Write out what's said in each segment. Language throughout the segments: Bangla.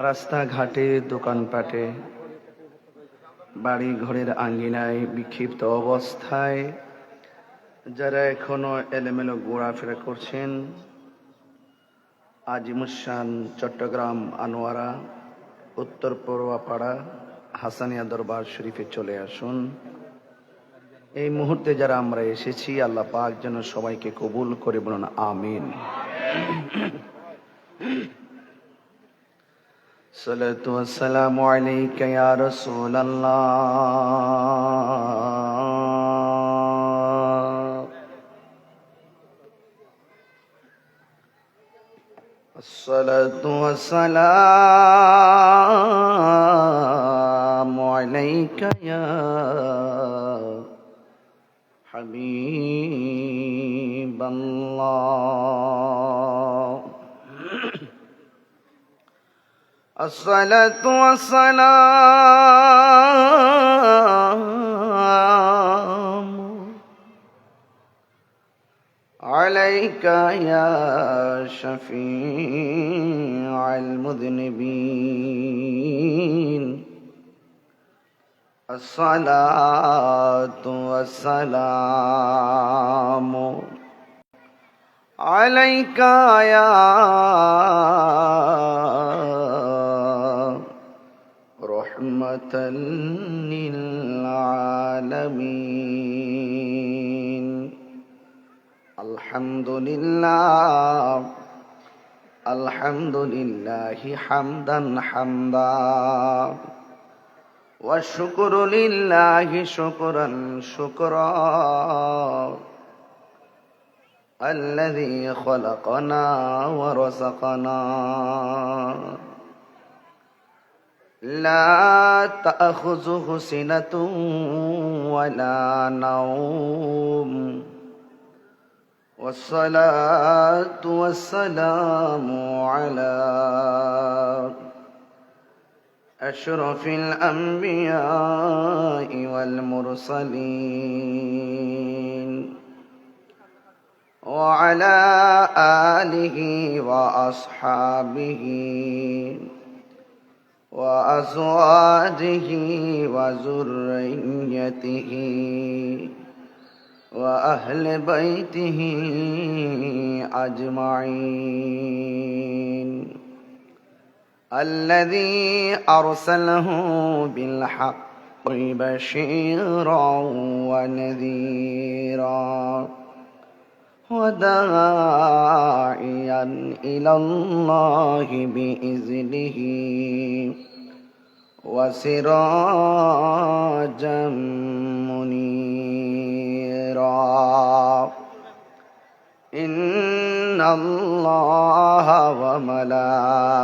রাস্তাঘাটে, দোকানপাটে, বাড়ি ঘরের আঙ্গিনায় বিক্ষিপ্ত অবস্থায় যারা এখনো এলোমেলো ঘোরাফেরা করছেন, আজিমুসান চট্টগ্রাম আনোয়ারা উত্তর পড়ুয়াপাড়া হাসানিয়া দরবার শরীফে চলে আসুন। এই মুহূর্তে যারা আমরা এসেছি, আল্লাহ পাক যেন সবাইকে কবুল করে, বলুন আমিন। সালাতু ওয়াসসালামু আলাইকা ইয়া রাসূলাল্লাহ। আসসালাতু ওয়াসসালামু আলাইকা ইয়া হাবিবাল্লাহ। الصلاة والسلام عليك يا شفيع المذنبين. الصلاة والسلام عليك يا رحمة للعالمين. الحمد لله الحمد لله حمدا حمدا، والشكر لله شكرا شكرا، الذي خلقنا ورزقنا، لا تأخذه سنة ولا نوم، والصلاة والسلام على أشرف الأنبياء والمرسلين، وعلى آله وأصحابه وأزواجه وذريته وأهل بيته أجمعين، الذي أرسله بالحق بشيرا ونذيرا، وداعيا إلى الله بإذنه، وسراجا منيرا. إن الله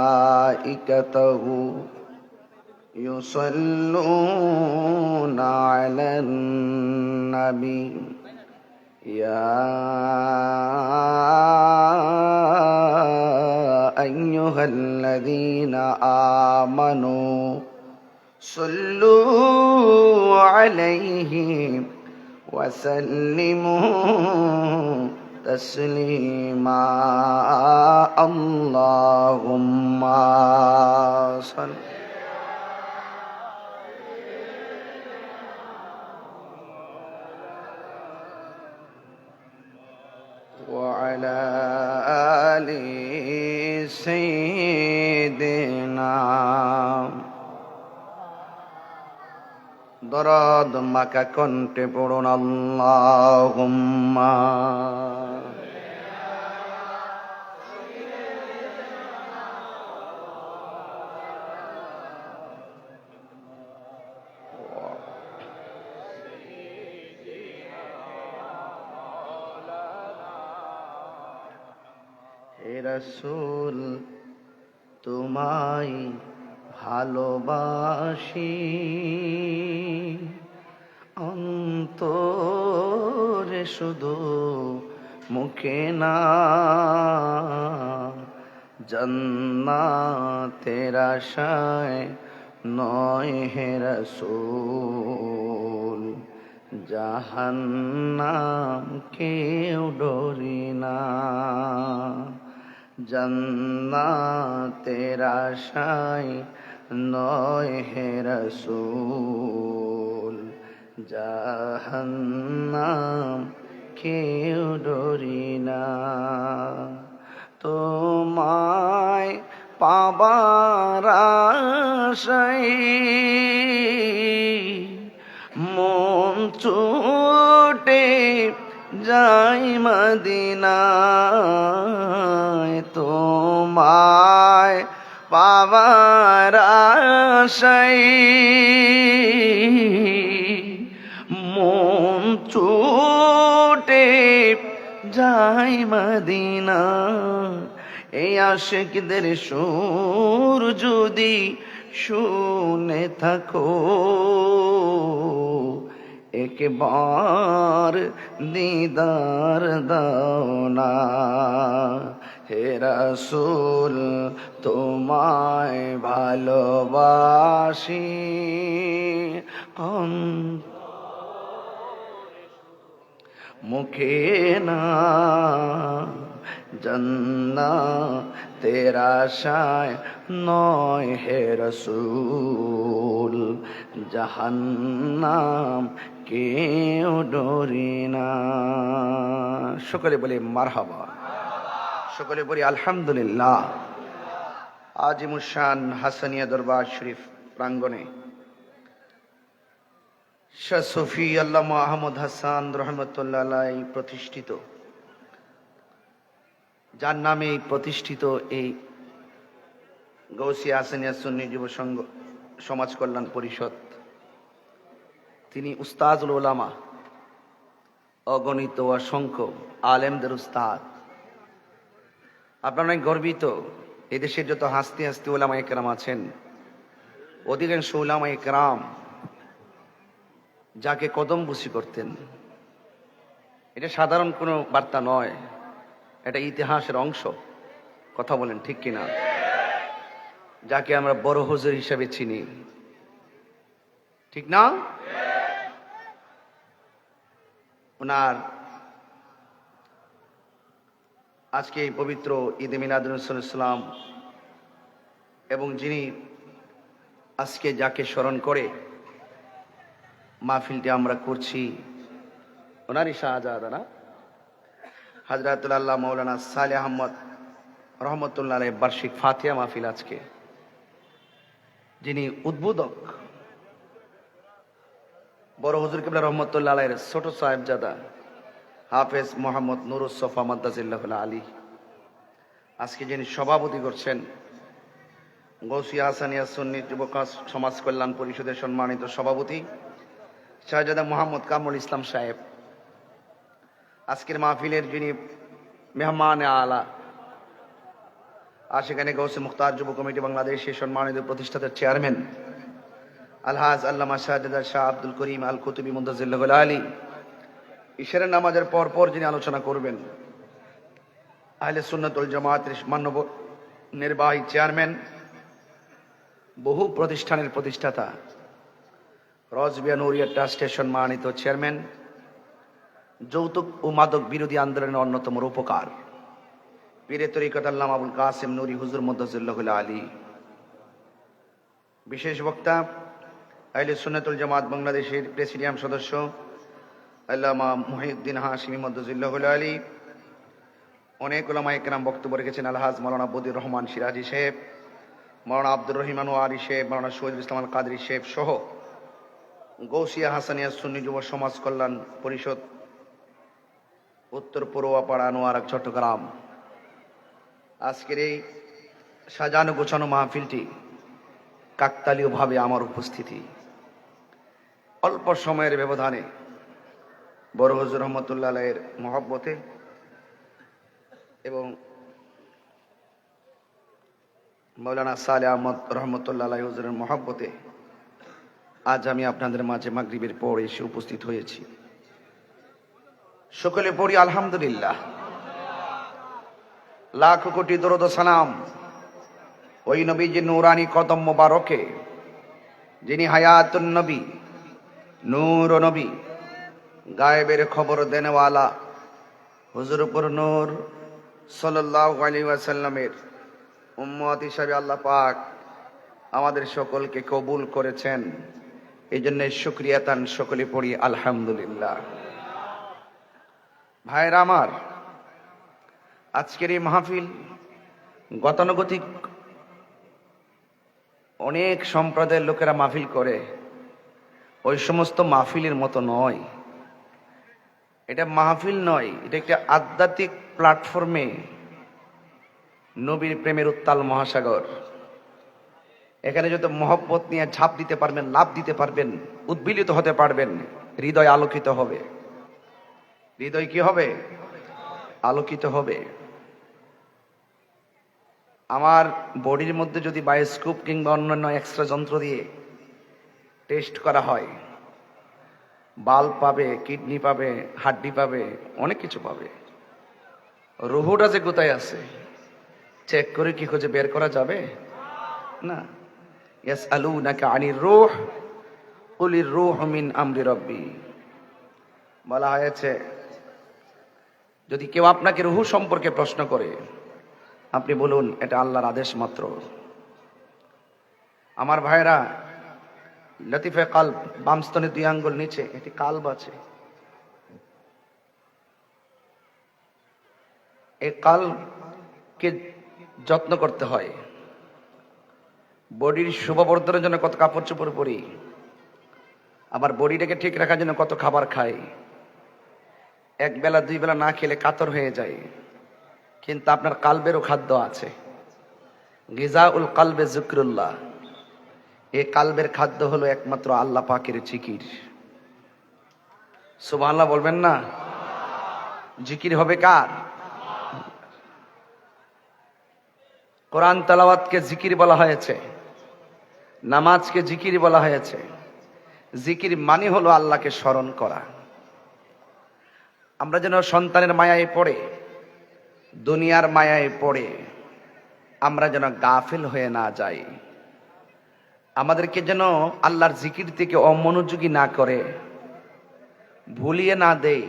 وملائكته يصلون على النبي، يا أيها الذين آمنوا صلوا عليه وسلموا تسليما. اللهم صل وعلى آل سيدنا দরদ মাকা কণ্ঠে পড়ুন আল্লাহুম্মা হে রাসূল তোমায় ভালোবাসি, অন্তরে শুধু মুখে না, জান্নাতের আশায় নয় হে রাসূল, জাহান্নাম কেউ ডরি না। জান্নাতের আশায় নয় হে রাসূল, জাহান্নাম কেউ ডরি না। তোমায় পাবার আশায় মন ছুটে যাই মদিনায়, তোমায় পাবার আশায় মন ছুটে যাই মদিনা। এই আশিকদের সুর যদি শুনে থাকো, একবার দিদার দাও না। হে রাসূল তোমায় ভালোবাসি, মুখে না। জান্নাতের আশায় নয় হে রাসূল, জাহান্নাম কেউ ডরি না। সকলে বলে মারহাবা, সকলে বলি আলহামদুলিল্লাহ। আজিমুশান হাসানিয়া দরবার শরীফ প্রাঙ্গণে শাহ সুফি আল্লামা আহমদ হাসান রহমতুল্লাহ আলাইহি প্রতিষ্ঠিত, যার নামে প্রতিষ্ঠিত এই গৌসিয়া হাসানিয়া সুন্নি যুব সংঘ সমাজ কল্যাণ পরিষদ, তিনি উস্তাজুল উলামা, অগণিত অসংখ্য আলেমদের উস্তাদ। আপনারা অনেক গর্বিত, এদেশের যত হাস্তি হাস্তি উলামা একরাম আছেন, অধিকাংশ উলামা একরাম যাকে কদম বুসি করতেন। এটা সাধারণ কোনো বার্তা নয়, এটা ইতিহাসের অংশ। কথা বলেন ঠিক কিনা? যাকে আমরা বড় হুজুর হিসেবে চিনি, ঠিক না? ওনার আজকে এই পবিত্র ঈদে মিলাদুন ইসলাম, এবং যিনি আজকে যাকে স্মরণ করে মাহফিলটি আমরা করছি, ওনারই শাহজাদা না, হযরতুল আল্লাহ মাওলানা সালেহ আহমদ রহমতুল্লাহ আলাইহির বার্ষিক ফাতিহা মাহফিল আজকে, যিনি উদ্বোধক, বড় হুজুর কিবলা রহমতুল্লাহ আলাইহির ছোট সাহেবজাদা হাফেজ মোহাম্মদ নুরুস সফা মাদ্দাজিল্লাহুল আলী, আজকে যিনি সভাপতি করছেন গৌসিয়া হাসানিয়া সুন্নি যুবক সমাজ কল্যাণ পরিষদের সম্মানিত সভাপতি শাহজাদা মোহাম্মদ কামরুল ইসলাম সাহেব, আজকের মাহফিলের যিনি মেহমান আলা, আর সেখানে গৌসে মুখতার যুব কমিটি বাংলাদেশের সম্মানিত প্রতিষ্ঠাতার চেয়ারম্যান আলহাজ আল্লামা শাহজাদা শাহ আব্দুল করিম আল কুতুবী মুদ্দাজিল্লাহুল আলী, ইশারের নামাজের পর যিনি আলোচনা করবেন আহলে সুন্নাত ওয়াল জামাতের মাননীয় নির্বাহী চেয়ারম্যান, বহু প্রতিষ্ঠানের প্রতিষ্ঠাতা, রজবিয়া নুরিয়া ট্রাস্টের সম্মানিত চেয়ারম্যান, যৌতুক ও মাদক বিরোধী আন্দোলনের অন্যতম রূপকার পীরে তরিকত আল্লামা আবুল কাসেম নুরি হুজুর মুদ্দাজিল্লাহুল আলী, বিশেষ বক্তা আহলে সুন্নাত ওয়াল জামাত বাংলাদেশের প্রেসিডিয়াম সদস্য আল্লামা মুহিউদ্দিন হাশিমি মুদ্দাজিল্লাহুল আলী, অনেক উলামা একরাম বক্তব্য রেখেছেন। আলহাজ মাওলানা বদিউর রহমান সিরাজি সাহেব, মাওলানা আব্দুর রহিম আনোয়ারি সাহেব, মাওলানা শহীদুল ইসলাম আল কাদরি সাহেব সহ গৌসিয়া হাসানিয়া সুন্নি যুব সমাজ কল্যাণ পরিষদ উত্তর পড়ুয়াপাড়া আনোয়ারা চট্টগ্রাম, আজকের এই সাজানো গোছানো মাহফিলটি কাকতালীয়ভাবে আমার উপস্থিতি, অল্প সময়ের ব্যবধানে বড় হুজুর রহমতুল্লাহ আলাইহির মহব্বতে এবং মাওলানা সালেহ আহমদ রহমতুল্লাহ আলাইহি হুজুরের মহব্বতে আজ আমি আপনাদের মাঝে মাগরিবের পর এসে উপস্থিত হয়েছি। সকলে পড়ি আলহামদুলিল্লাহ। লাখ কোটি দরুদ ও সালাম ওই নবীজির নূরানি কদম মোবারকে, যিনি হায়াতুন নবী, নূর ও নবী, গায়েবের খবর দেনেওয়ালা, হুজুর উপর নূর সাল্লাল্লাহু আলাইহি ওয়াসাল্লামের উম্মত হিসাবে আল্লাহ পাক আমাদের সকলকে কবুল করেছেন। এই জন্য শুকরিয়া তান সকলে পড়ি আলহামদুলিল্লাহ। ভাইরা আমার, আজকের এই মাহফিল গতানুগতিক অনেক সম্প্রদায়ের লোকেরা মাহফিল করে, ওই সমস্ত মাহফিলের মতো নয়। এটা মাহফিল নয়, এটা একটা আধ্যাত্মিক প্ল্যাটফর্মে নবীর প্রেমের উত্তাল মহাসাগর। এখানে যত মহব্বত নিয়ে ঝাঁপ দিতে পারবেন, লাভ দিতে পারবেন, উদ্বেলিত হতে পারবেন, হৃদয় আলোকিত হবে। হৃদয় কি হবে? আলোকিত হবে। আমার বডির মধ্যে যদি বায়োস্কোপ কিংবা অন্যান্য এক্সট্রা যন্ত্র দিয়ে টেস্ট করা হয়, বাল্ব পাবে, কিডনি পাবে, হাড্ডি পাবে, অনেক কিছু পাবে। রুহুটা যে কোথায় আছে চেক করে কি খুঁজে বের করা যাবে? না। ইয়াসআলুনাকা আনির রূহ কুলির রূহু মিন আমরি রাব্বি। বলা হয়েছে, যদি কেউ আপনাকে রুহু সম্পর্কে প্রশ্ন করে, আপনি বলুন এটা আল্লাহর আদেশ মাত্র। আমার ভাইরা, লতিফে কালব, বাম স্তনে 2 আঙ্গুল নিচে একটি কালব আছে। এই কালবকে যত্ন করতে হয়। বডির শোভাবর্ধনের জন্য কত কাপড় চোপড় পরি, আবার বডিটাকে ঠিক রাখার জন্য কত খাবার খাই। 1 বেলা 2 বেলা না খেলে কাতর হয়ে যায়। কিন্তু আপনার কালবেরও খাদ্য আছে। গিজাউল কালবে যিকরুল্লাহ। এই কালবের খাদ্য হলো একমাত্র আল্লাহ পাকের জিকির। সুবহানাল্লাহ বলবেন না? জিকির হবে কার? কোরআন তেলাওয়াতকে জিকির বলা হয়েছে, নামাজকে জিকির বলা হয়েছে। জিকির মানে হলো আল্লাহকে স্মরণ করা। আমরা যেন সন্তানের মায়ায় পড়ে, দুনিয়ার মায়ায় পড়ে আমরা যেন গাফিল হয়ে না যাই। আমাদেরকে যেন আল্লাহর জিকির থেকে অমনোযোগী না করে, ভুলিয়ে না দেয়।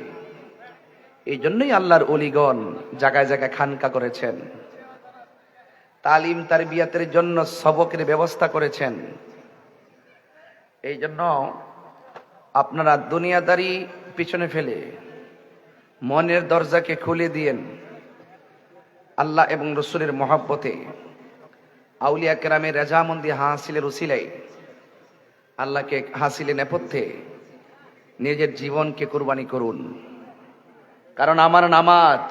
এই জন্যই আল্লাহর ওলিগণ জায়গায় জায়গায় খানকা করেছেন, তালিম তারবিয়াতের জন্য সবকের ব্যবস্থা করেছেন। এই জন্য আপনারা দুনিয়াদারি পিছনে ফেলে মনের দরজাকে খুলে দিয়েন আল্লাহ এবং রসুলের মহব্বতে, আউলিয়া কেরামের রেজামন্দি হাসিলের উসিলাই আল্লাহকে হাসিলে নেপথ্যে নিজের জীবনকে কুরবানি করুন। কারণ আমার নামাজ,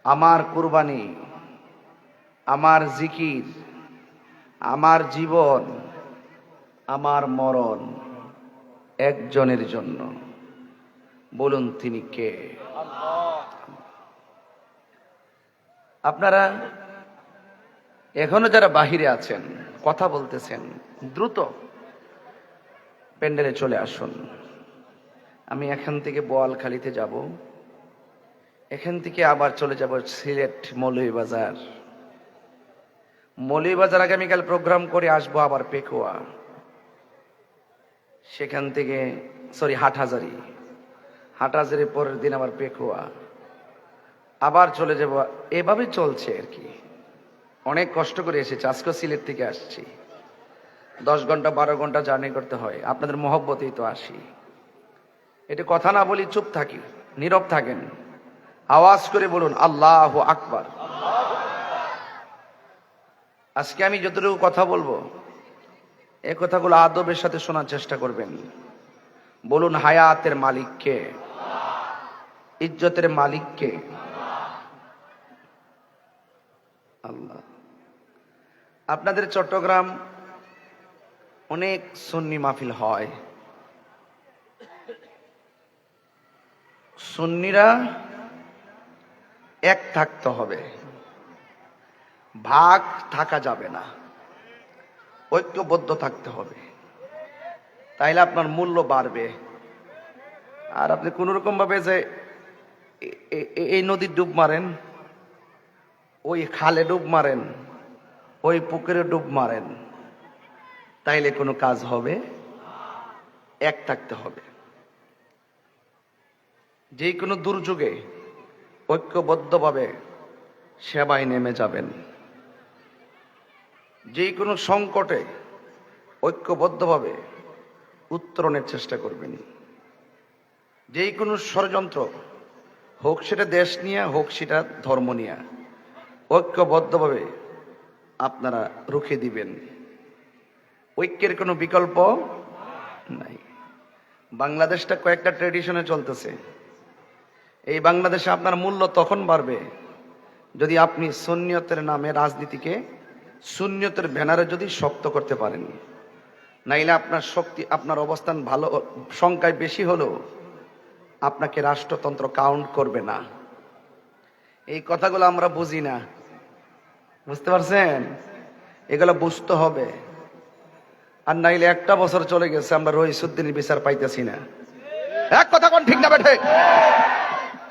আমার কুরবানি, আমার জিকির, আমার জীবন, আমার মরণ একজনের জন্য। বলুন তিনি কে? আপনারা এখনো যারা বাহিরে আছেন, কথা বলতেছেন, দ্রুত প্যান্ডেলে চলে আসুন। আমি এখান থেকে বোয়ালখালীতে যাব, এখান থেকে আবার চলে যাব সিলেট মৌলভীবাজার। মৌলভীবাজার আগামীকাল প্রোগ্রাম করে আসবো আবার পেকুয়া, সেখান থেকে হাটহাজারি পরের দিন আবার পেকুয়া, আবার চলে যাব। এভাবে চলছে আর কি। অনেক কষ্ট করে এসেছি, আজকে সিলেট থেকে আসছি। 10 ঘন্টা 12 ঘন্টা জার্নি করতে হয়। আপনাদের মহব্বতেই তো আসি। এটা কথা না বলি, চুপ থাকি, নীরব থাকেন, আওয়াজ করে বলুন আল্লাহু আকবার। আজকে আমি যতটুকু কথা বলবো, এই কথাগুলো আদবের সাথে শোনার চেষ্টা করবেন। বলুন হায়াতের মালিক কে? ইজ্জতের মালিক কে? আল্লাহ। আপনাদের চট্টগ্রাম অনেক সুন্নি মাহফিল হয়। সুন্নিরা এক থাকতে হবে, ভাগ থাকা যাবে না, ঐক্যবদ্ধ থাকতে হবে। তাইলে আপনার মূল্য বাড়বে। আর আপনি কোন রকম ভাবে যে এই নদীর ডুব মারেন, ওই খালে ডুব মারেন, ওই পুকুরে ডুব মারেন, তাইলে কোনো কাজ হবে? এক থাকতে হবে। যে কোনো দুর্যোগে ঐক্যবদ্ধভাবে সেবায় নেমে যাবেন, যে কোনো সংকটে ঐক্যবদ্ধভাবে উত্তরণের চেষ্টা করবেন। যে কোনো ষড়যন্ত্র, হোক সেটা দেশ নিয়ে, হোক সেটা ধর্ম নিয়ে, ঐক্যবদ্ধভাবে আপনারা রুখে দিবেন। ঐক্যের কোনো বিকল্প নাই। বাংলাদেশটা কয়েকটা ট্রেডিশনে চলতেছে। এই বাংলাদেশে আপনার মূল্য তখন বাড়বে যদি আপনি সুন্নিয়তের নামে রাজনীতিকে সুন্নিয়তের ব্যানারে যদি শক্ত করতে পারেন। নাইলে আপনার শক্তি, আপনার অবস্থান ভালো, সংখ্যায় বেশি হলেও আপনাকে রাষ্ট্রতন্ত্র কাউন্ট করবে না। এই কথাগুলো আমরা বুঝি না, বুঝতে পারছেন? এগুলো বুঝতে হবে। আর নাইলে একটা বছর চলে গেছে, আমরা রইসুদ্দিনের বিচার পাইতেছি না। এক কথা কোন ঠিক না বেঠে?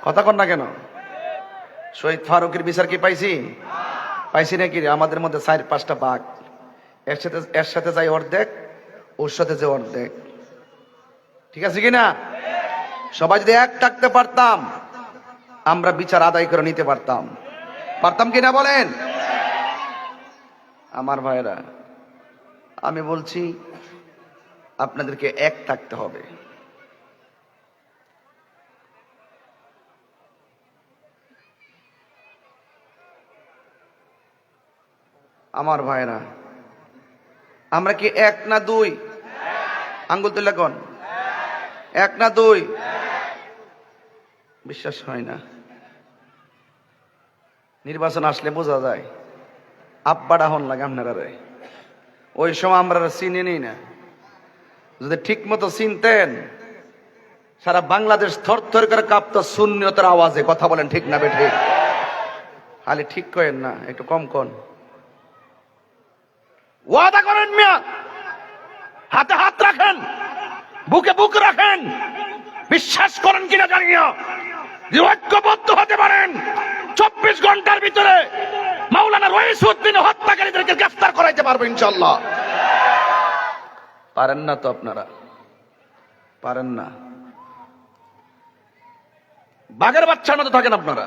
কথা কন না কেন? শহীদ ফারুকের বিচার কি পাইছি? পাইছি নাকি? আমাদের মধ্যে 4-5টা বাঘ, এর সাথে যাই অর্ধেক, ওর সাথে যে অর্ধেক। ঠিক আছে কিনা? সবাই যদি এক থাকতে পারতাম, আমরা বিচার আদায় করে নিতে পারতাম। পারতাম কিনা বলেন? আমার ভাইরা, আমি বলছি আপনাদেরকে এক থাকতে হবে। আমার ভাইরা, আমরা কি এক না দুই? আঙ্গুল তুলে কোন এক না দুই? বিশ্বাস হয় না। নির্বাচন আসলে বোঝা যায়। আব্বাডা হন লাগে আপনারা। ওই সময় আমরা চিনি নেই না। যদি ঠিক মতো চিনতেন, সারা বাংলাদেশ থর থর করে কাঁপতো সুন্নিয়তের আওয়াজে। কথা বলেন ঠিক না বেঠিক? খালি ঠিক করেন না, একটু কম কন। ওয়াদা করেন মিয়া, হাতে হাত রাখেন, বুকে বুক রাখেন। বিশ্বাস করেন কিনা জানি না, যে ঐক্যবদ্ধ হতে পারেন 24 ঘন্টার ভিতরে মাওলানা রইসউদ্দিন হত্যাকারীদেরকে গ্রেফতার করাইতে পারবো ইনশাআল্লাহ। পারেন না তো আপনারা? পারেন না। বাঘের বাচ্চার মতো থাকেন আপনারা।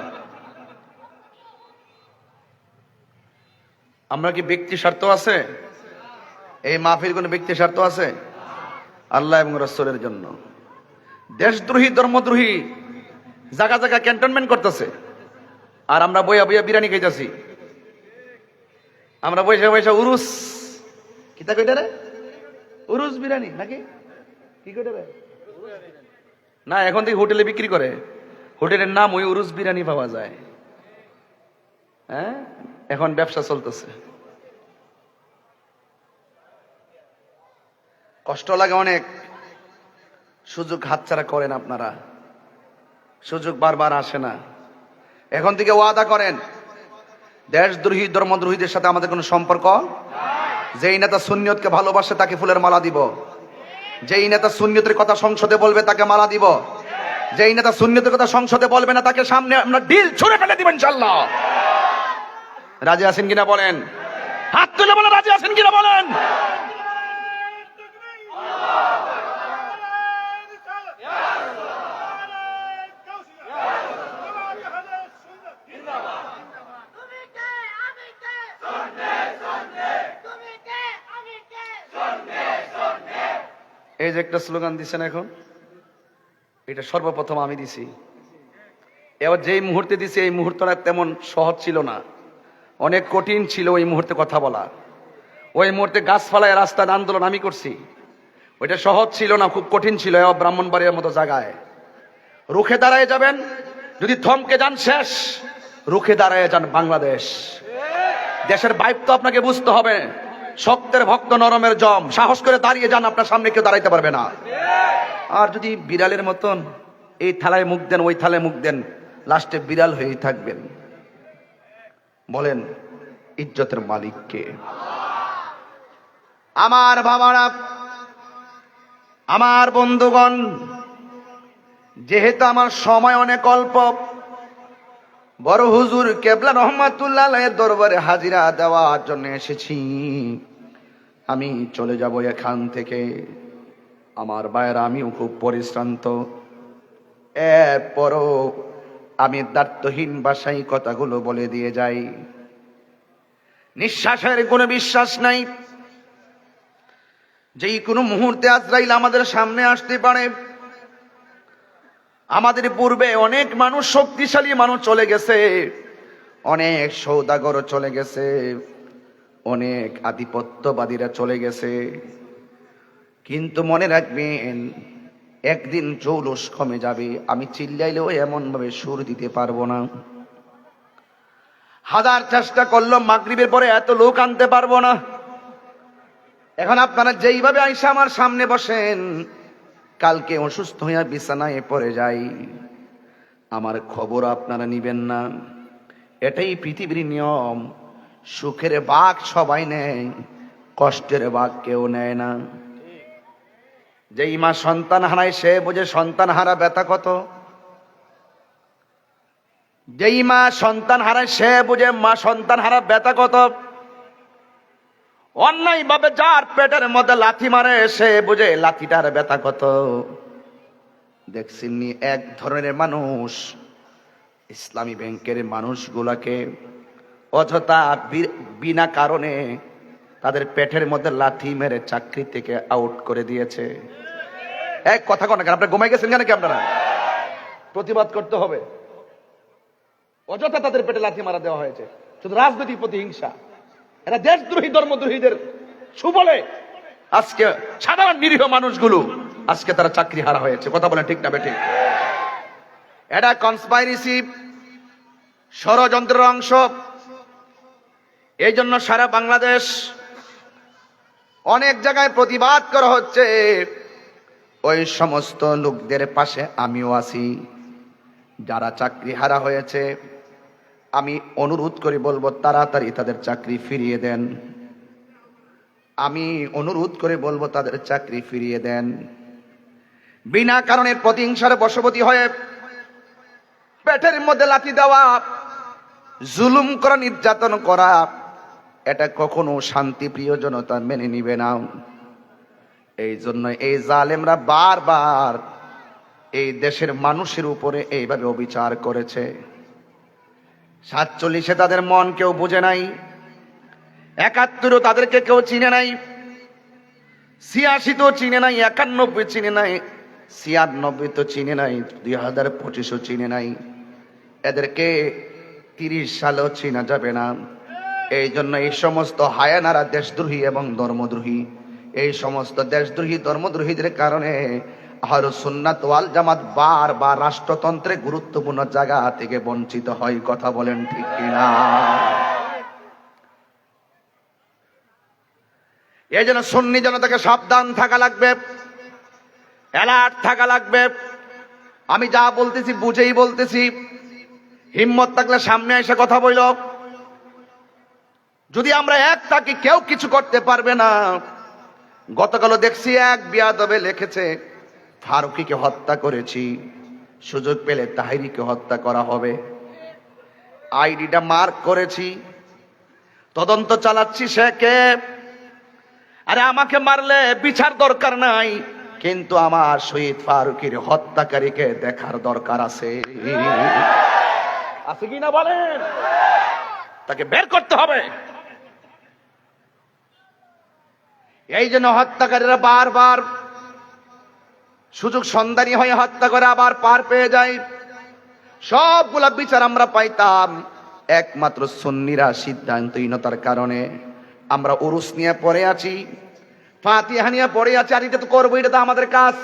আমরা কি ব্যক্তি স্বার্থ আছে? এই মাহফিল কোন ব্যক্তি স্বার্থ আছে? আল্লাহ এবং রাসূলের জন্য। দেশদ্রোহী, ধর্মদ্রোহী জায়গা জায়গা ক্যান্টনমেন্ট করতেছে, আর আমরা বইয়া বইয়া বিরিয়ানি খাইতেছি। আমরা বৈশা বৈশা উরুস, কিতা কইটা রে? উরুস বিরিয়ানি নাকি কি কইটা রে? না, এখন থেকে হোটেলে বিক্রি করে। হোটেলের নাম ওই উরুস বিরিয়ানি পাওয়া যায়। হ্যাঁ, এখন ব্যবসা চলতেছে। কষ্ট লাগে অনেক। সুযোগ হাতছাড়া করেন আপনারা। সুযোগ বারবার আসে না। এখন থেকে ওয়াদা করেন, দেশদ্রোহী, ধর্মদ্রোহীদের সাথে আমাদের কোনো সম্পর্ক। যেই নেতা সুন্নিয়তকে ভালোবাসে তাকে ফুলের মালা দিব। যেই নেতা সুন্নিয়তের কথা সংসদে বলবে তাকে মালা দিব। যেই নেতা সুন্নিয়তের কথা সংসদে বলবে না তাকে সামনে আমরা ডিল ছুঁড়ে ফেলে দিব ইনশাআল্লাহ। রাজি আছেন কিনা বলেন? হাত তুলে বলেন, রাজি আছেন কিনা বলেন? এই যে একটা স্লোগান দিচ্ছেন এখন, এটা সর্বপ্রথম আমি দিছি। এবার যেই মুহূর্তে দিছি, এই মুহূর্তটা তেমন সহজ ছিল না, অনেক কঠিন ছিল ওই মুহূর্তে কথা বলা। ওই মুহূর্তে গাছপালায় রাস্তার আন্দোলন আমি করছি। ওইটা সহজ ছিল না, খুব কঠিন ছিল। ব্রাহ্মণবাড়িয়ার মতো জায়গায় রুখে দাঁড়ায় যাবেন, যদি থমকে যান শেষ। রুখে দাঁড়ায় যান বাংলাদেশ। দেশের ভাইব তো আপনাকে বুঝতে হবে। শক্তের ভক্ত নরমের জম, সাহস করে দাঁড়িয়ে যান, আপনার সামনে কেউ দাঁড়াইতে পারবে না। আর যদি বিড়ালের মতন এই থালায় মুখ দেন, ওই থালায় মুখ দেন, লাস্টে বিড়াল হয়েই থাকবেন। বলেন ইজ্জতের মালিক কে? আমার বাবারা, আমার বন্ধুগণ, যেহেতু আমার সময় অনেক অল্প, বড় হুজুর কেবলা রহমাতুল্লাহ আলাইহির দরবারে হাজিরা দেওয়ার জন্য এসেছি। আমি চলে যাব এখান থেকে। আমার ভাইয়েরা, আমিও খুব পরিশ্রান্ত। এরপরও আমি দায়িত্বহীন ভাষায় কথাগুলো বলে দিয়ে যাই। নিঃশ্বাসের কোনো বিশ্বাস নাই, যেই কোনো মুহূর্তে আজরাইল আমাদের সামনে আসতে পারে। আমাদের পূর্বে অনেক মানুষ, শক্তিশালী মানুষ চলে গেছে, অনেক সৌদাগর চলে গেছে, অনেক আধিপত্যবাদীরা চলে গেছে, কিন্তু মনে রাখবেন একদিন জৌলুস কমে যাবে। আমি চিল্লাইলেও এমন ভাবে সুর দিতে পারবো না, হাজার চেষ্টা করলাম মাগরিবের পরে এত লোক আনতে পারবো না। এখন আপনারা যেইভাবে আইসা আমার সামনে বসেন, কালকে অসুস্থ হইয়া বিছানায় পড়ে যাই, আমার খবর আপনারা নিবেন না। এটাই পৃথিবীর নিয়ম। সুখের ভাগ সবাই নেয়, কষ্টের ভাগ কেউ নেয় না। যেই মা সন্তান হারায় সে বোঝে সন্তান হারা ব্যথা কত। যেই মা সন্তান হারায় সে বোঝে মা সন্তান হারা ব্যথা কত। অন্যায় ভাবে যার পেটের মধ্যে লাথি মারে সে বোঝে লাথিটার ব্যথা কত। দেখছেননি এক ধরনের মানুষ ইসলামী ব্যাংকের মানুষগুলাকে অযথা বিনা কারণে তাদের পেটের মধ্যে লাথি মেরে চাকরি থেকে আউট করে দিয়েছে। এক কথা কোন কেন, আপনারা ঘুমাই গেছেন কেন? কি আপনারা প্রতিবাদ করতে হবে? অযথা তাদের পেটে লাথি মারা দেওয়া হয়েছে, শুধু রাজনৈতিক প্রতিহিংসা। এরা দেশদ্রোহী ধর্মদ্রোহীদের সুবলে আজকে সাধারণ নিরীহ মানুষগুলো আজকে তারা চাকরি হারা হয়েছে। কথা বলেন ঠিক না বেঠিক? এটা কনস্পাইরেসি, ষড়যন্ত্রের অংশ। এই জন্য সারা বাংলাদেশ অনেক জায়গায় প্রতিবাদ করা হচ্ছে। ওই সমস্ত লোকদের পাশে আমিও আছি যারা চাকরি হারা হয়েছে। আমি অনুরোধ করে বলবো তাড়াতাড়ি তাদের চাকরি ফিরিয়ে দেন। আমি অনুরোধ করে বলবো তাদের চাকরি ফিরিয়ে দেন। বিনা কারণে প্রতিহিংসার বশবর্তী হয়ে পেটের মধ্যে লাথি দেওয়া, জুলুম করা, নির্যাতন করা, এটা কখনো শান্তিপ্রিয় জনতা মেনে নিবে না। এই জন্য এই জালেমরা বারবার এই দেশের মানুষের উপরে এইভাবে অবিচার করেছে। 47-এ তাদের মন কেউ বুঝে নাই, 71-ও তাদেরকে কেউ চিনে নাই, 86 তো চিনে নাই, 91 চিনে নাই, 96 তো চিনে নাই, 2025ও চিনে নাই। এদেরকে 30 সালেও চিনা যাবে না। এই জন্য এই সমস্ত হায়ানারা দেশদ্রোহী এবং ধর্মদ্রোহী, এই সমস্ত দেশদ্রোহী ধর্মদ্রোহীদের কারণে আহলুস সুন্নাত ওয়াল জামাত বারবার রাষ্ট্রতন্ত্রে গুরুত্বপূর্ণ জায়গা থেকে বঞ্চিত হয়। কথা বলেন ঠিক কিনা? এই জন্য সুন্নি জনতাকে সাবধান থাকা লাগবে, অ্যালার্ট থাকা লাগবে। আমি যা বলতেছি বুঝেই বলতেছি। হিম্মত থাকলে সামনে এসে কথা বইল। যদি আমরা এক থাকি কেউ কিছু করতে পারবে না। গতকালও দেখছি এক বিয়াদবে লিখেছে ফারুকীকে হত্যা করেছি, সুযোগ পেলে তাহিরিকে হত্যা করা হবে। আইডিটা মার্ক করেছি, তদন্ত চালাচ্ছি সে কে। আরে আমাকে মারলে বিচার দরকার নাই, কিন্তু আমার শহীদ ফারুকীর হত্যাকারীকে দেখার দরকার আছে। আছে কি না বলেন? তাকে বের করতে হবে। এই জন্য হত্যাকারীরা বারবার সুযোগ সন্ধানী হয়ে হত্যা করে আবার পার পেয়ে যায়। সবগুলা বিচার আমরা পাইতাম, একমাত্র সুন্নিরা সিদ্ধান্তহীনতার কারণে আমরা উরুস নিয়ে পড়ে আছি, ফাতিহা নিয়ে পড়ে আছি। আর এটা তো করবো, এটা তো আমাদের কাজ।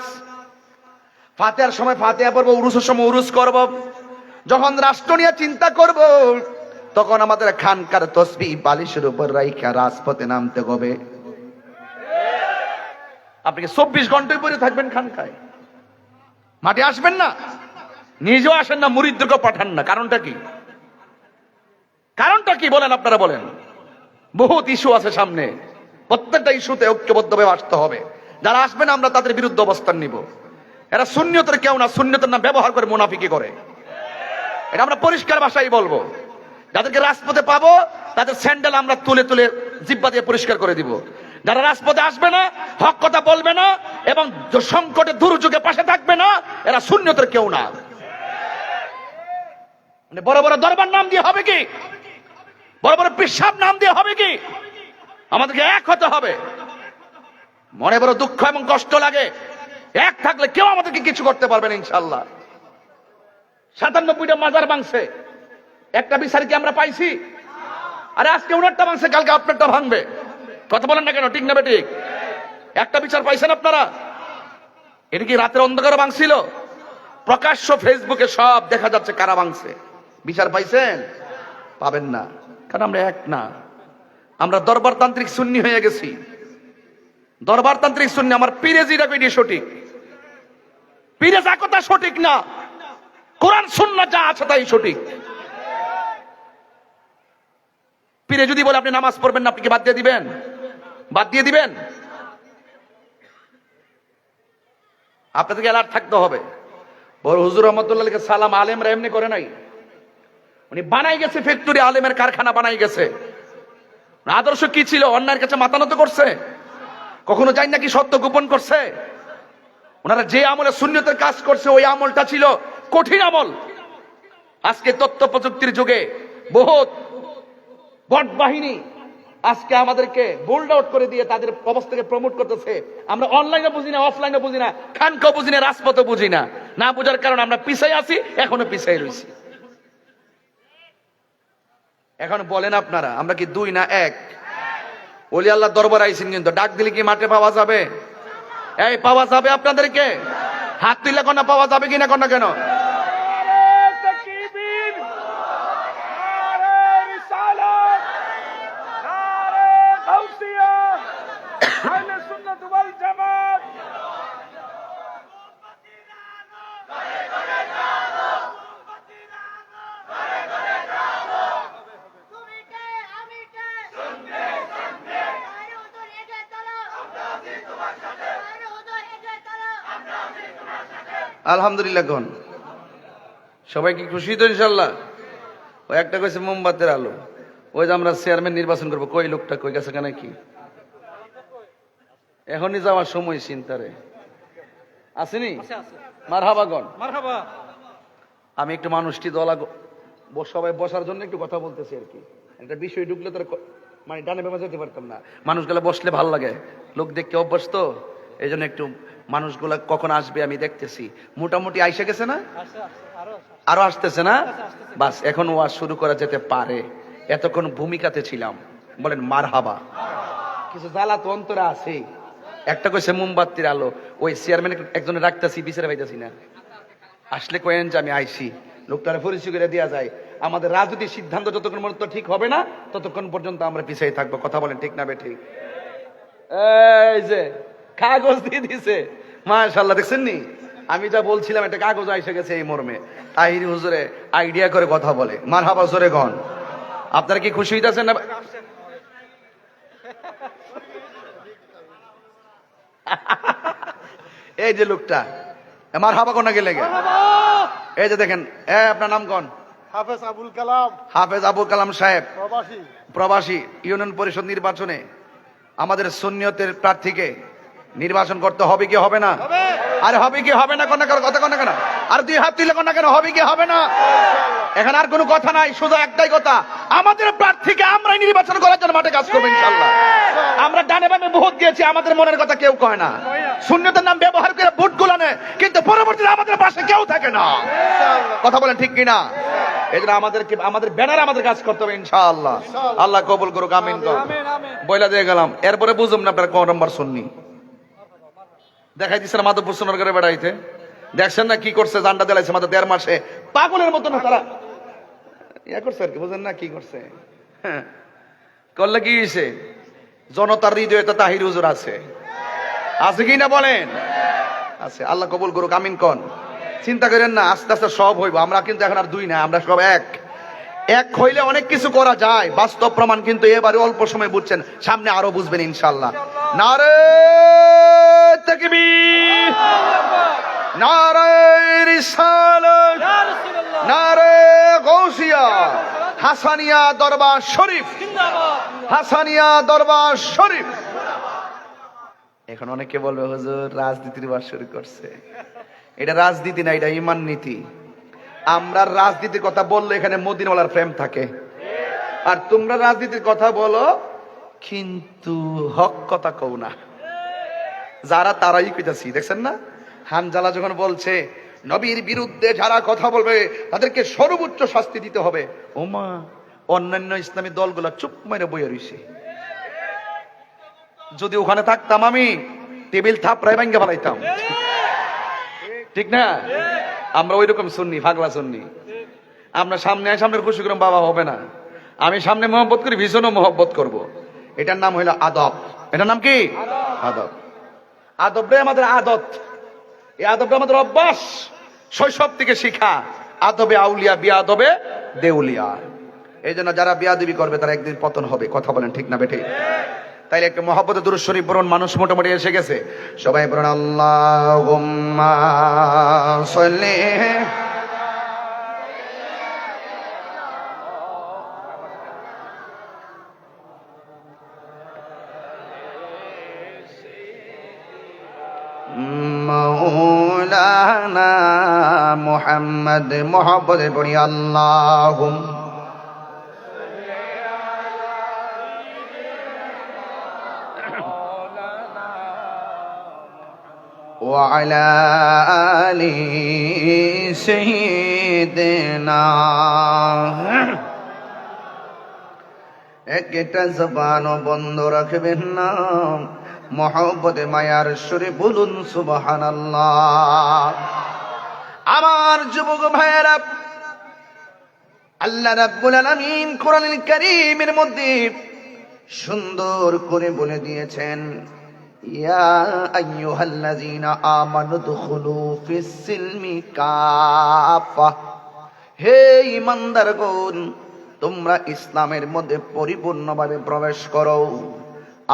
ফাতিহার সময় ফাতিহা পড়বো, উরুসের সময় উরুস করব। যখন রাষ্ট্র নিয়ে চিন্তা করব, তখন আমাদের খানকার তসবিহ বালিশের উপর রাইখা রাজপথে নামতে হবে। আপনি 24 ঘন্টায় পরে থাকবেন খানকায়? মাঠে আসবেন না, নিজেও আসেন না, মুরিদদেরকে পাঠান না। কারণটা কি? কারণটা কি বলেন? আপনারা বলেন। বহুত ইস্যু আছে সামনে, প্রত্যেকটা ইস্যুতে ঐক্যবদ্ধভাবে আসতে হবে। যারা আসবেন আমরা তাদের বিরুদ্ধে অবস্থান নিব। এরা সুন্নিয়তের কেউ না, সুন্নিয়তের নাম ব্যবহার করে মুনাফিকি করে। এটা আমরা পরিষ্কার ভাষায় বলবো। যাদেরকে রাজপথে পাবো তাদের স্যান্ডেল আমরা তুলে তুলে জিব্বা দিয়ে পরিষ্কার করে দিব। যারা রাজপথে আসবে না, হক কথা বলবে না এবং সংকটে দুর্যোগে পাশে থাকবে না, এরা সুন্নিয়তের কেউ না। মানে বড় বড় দরবার নাম দিয়ে হবে কি? বড় বড় পেশাব নাম দিয়ে হবে কি? আমাদেরকে এক হতে হবে। মনে বড় দুঃখ এবং কষ্ট লাগে, এক থাকলে কেউ আমাদেরকে কিছু করতে পারবে না ইনশাআল্লাহ। 97টা মাজার ভাঙছে, একটা বিচার কি আমরা পাইছি? আরে আজকে ওনারটা ভাঙছে, কালকে আপনারটা ভাঙবে। কথা বলেন না কেন? ঠিক না বেঠিক? একটা বিচার পাইছেন আপনারা? এটা কি রাতের অন্ধকারে ভাঙছিল? প্রকাশ্য ফেসবুকে সব দেখা যাচ্ছে কারা ভাঙছে। বিচার পাইছেন? পাবেন না, কারণ আমরা এক না। আমরা দরবারতান্ত্রিক সুন্নি হয়ে গেছি। দরবারতান্ত্রিক সুন্নি। আমার পীরে যেটা কইটি সঠিক, পীরে যা কথা সঠিক না, কোরআন সুন্নাহ যা আছে তাই সঠিক। পীরে যদি বলে আপনি নামাজ পড়বেন না, আপনি কি বাদ দিয়ে দিবেন? বাদ দিয়ে দিবেন? আপনাদেরকে অ্যালার্ট থাকতে হবে। বড় হুজুর রহমতুল্লাহকে সালাম আলেমরা এমনি করে নাই, উনি বানাই গেছে ফ্যাক্টরি, আলেমের কারখানা বানাই গেছে। আদর্শ কি ছিল? অন্যায়ের কাছে মাথা নত করছে, কখনো যাই নাকি সত্য গোপন করছে। ওনারা যে আমলে সুন্নতের কাজ করছে, ওই আমলটা ছিল কঠিন আমল। আজকে তথ্য প্রযুক্তির যুগে বহুত বট বাহিনী আজকে আমাদেরকে বোল্ড আউট করে দিয়ে তাদের অবস্থাকে প্রমোট করতেছে। আমরা অনলাইনে বুঝি না, অফলাইনে বুঝি না, খানকা বুঝি না, রাজপথে বুঝি না। না বুঝার কারণে আমরা পিছাই আছি, এখনো পিছাই রয়েছি। এখন বলেন আপনারা, আমরা কি দুই না এক? ওলি আল্লাহ দরবার আইছেন, কিন্তু ডাক দিলে কি মাঠে পাওয়া যাবে? এই পাওয়া যাবে আপনাদেরকে? হাত তুলে কোনা পাওয়া যাবে কিনা কোনা কেন? আলহামদুলিল্লাহ। কোন সবাই কি খুশি তো ইনশাল্লাহ? ওই একটা কইছে মোমবাতির আলো, ওই যে আমরা চেয়ারম্যান নির্বাচন করবো, কই লোকটা কই গেছে কেন? কি এখনই যাওয়ার সময়? চিন্তারে আসেনি? মারহাবা গণ, মারহাবা। আমি একটু মানুষটি দলা সবাই বসার জন্য একটু কথা বলতেছি আর কি। একটা বিষয় ঢুকলে তার মানে ডানে বামে যেতে পারতাম না। মানুষগুলা বসলে ভাল লাগে, লোক দেখতে অভ্যস্ত, এই জন্য একটু মানুষগুলা কখন আসবে আমি দেখতেছি। মোটামুটি আইসে গেছে না? আরো আসতেছে না? বাস এখন ওয়াজ শুরু করা যেতে পারে। এতক্ষণ ভূমিকাতে ছিলাম, বলেন মারহাবা। কিছু জ্বালা তো অন্তরে আছে। একটা কইছে মোমবাতির আলো, ওই চেয়ারম্যান একজনে রাখতেছি, বিচারে পাইতেছি না। আসলে কয়েন যে আমি আইসি, লোকটারে পরিচয় করে দেওয়া যায়। আমাদের রাজনৈতিক সিদ্ধান্ত যতক্ষণ পর্যন্ত ঠিক হবে না, ততক্ষণ পর্যন্ত আমরা পিছিয়ে থাকবো। কথা বলেন ঠিক না বেঠিক? এই যে কাগজ দিয়ে দিছে, মাশাআল্লাহ, দেখছেন নি? আমি যা বলছিলাম একটা কাগজ এসে গেছে এই মর্মে। তাহির হুজুরে আইডিয়া করে কথা বলে। মারহাবা জোরে গণ। আপনারা কি খুশি হইতাছেন না? এই যে লোকটা মারহাবা কোনা গেলে গে, এই যে দেখেন, আপনার নাম কোন? হাফেজ আবুল কালাম। হাফেজ আবুল কালাম সাহেব প্রবাসী। প্রবাসী। ইউনিয়ন পরিষদ নির্বাচনে আমাদের সুন্নিয়তের প্রার্থীকে নির্বাচন করতে হবে কি হবে না? আরে হবে কি হবে না? কোনা কথা কোনা কেন? আর দুই হাত তুলে কোনা কেন? হবে কি হবে না? এখানে আর কোনো কথা নাই, শুধু একটাই কথা, আমাদের প্রার্থীকে আমরাই নির্বাচন করার জন্য মাঠে কাজ করবো ইনশাআল্লাহ। আমরা ডানে বামে ভোট দিয়েছি, আমাদের মনের কথা কেউ কয় না। সুন্নিয়তের নাম ব্যবহার করে ভোট গুলো নেয়, কিন্তু পরবর্তীতে আমাদের পাশে কেউ থাকে না। কথা বলেন ঠিক কিনা? এই জন্য আমাদের ব্যানার আমাদের কাজ করতে হবে ইনশাআল্লাহ। আল্লাহ কবুল করুক, আমিন। বইলা দিয়ে গেলাম, এরপরে বুঝুম না আপনার কোন নম্বর সুন্নি। দেখাই দিচ্ছে না মাধবপুর সোনারগড়ে বেড়াইতে, দেখছেন না কি করছে? জান্ডা দিলাইছে মাত্র 1.5 মাসে, পাগলের মতো না তারা ইয়া করছে আর কি, বুঝেন না কি করছে? হ্যাঁ, করলে কি হয়েছে? জনতার হৃদয়ে তো তাহির হুজুর আছে, আছে কি না বলেন? আছে। আল্লাহ কবুল করুক, আমিন কোন। চিন্তা করেন না, আস্তে আস্তে সব হইব। আমরা কিন্তু এখন আর দুই না, আমরা সব এক। এক হইলে অনেক কিছু করা যায়, বাস্তব প্রমাণ কিন্তু এবারে অল্প সময় বুঝছেন, সামনে আরো বুঝবেন ইনশাআল্লাহ। নারে তাকবীর, নারে রিসালাত, নারে গাউসিয়া, হাসানিয়া দরবার শরীফ, হাসানিয়া দরবার শরীফ। এখন অনেকে বলবে হুজুর রাজনীতির বাস শুরু করছে। এটা রাজনীতি না, এটা ঈমান নীতি। আমরা রাজনীতির কথা বললে এখানে মদিনাওয়ালার প্রেম থাকে, আর তোমরা রাজনীতির কথা বলো কিন্তু হক কথা কও না। যারা তারাই কইতাছি, দেখছেন না হানজালা যখন বলছে নবীর বিরুদ্ধে যারা কথা বলবে তাদেরকে সর্বোচ্চ শাস্তি দিতে হবে, ওমা অন্যান্য ইসলামী দলগুলা চুপ মেরে বইয়া রইছে। যদি ওখানে থাকতাম আমি টেবিল থাপড়ায় ভাঙ্গা ফেলাইতাম, ঠিক না? আমরা ওই রকম সুন্নি, পাগলা সুন্নি। আমরা সামনের খুশি করলাম, বাবা হবে না, আমি সামনে মহব্বত করি, ভীষণও মহব্বত করব। এটার নাম হইল আদব। এটার নাম কি? আদব। আদবটাই আমাদের আদত, এই আদবটা আমাদের অভ্যাস, শৈশব থেকে শিখা। আদবে আউলিয়া, বিয়াদবে দেউলিয়া। এই জন্য যারা বিয়াদবি করবে তারা একদিন পতন হবে। কথা বলেন ঠিক না বেঠিক? তাইলে একটু মহব্বতে দুরূদ শরীফ পড়ুন। মানুষ মোটামুটি এসে গেছে, সবাই পড়ুন আল্লাহুম্মা সাল্লি। মাওলানা মুহাম্মদ, মহব্বতে পড়ি আল্লাহুম্মা وعلى آل سيدنا। একটা জবানও বন্ধ রাখবেন না, মহব্বতে মায়ার সুরে বলুন সুবহানাল্লাহ। আমার যুবক ভাইয়েরা, আল্লাহ রাব্বুল আলামিন কোরআনুল কারীমের মধ্যে সুন্দর করে বলে দিয়েছেন, ইয়া আইয়ুহাল্লাযীনা আমানু দুখুলু ফিস-সিলমি কাফা। হে ঈমানদারগণ, তোমরা ইসলামের মধ্যে পরিপূর্ণভাবে প্রবেশ করো।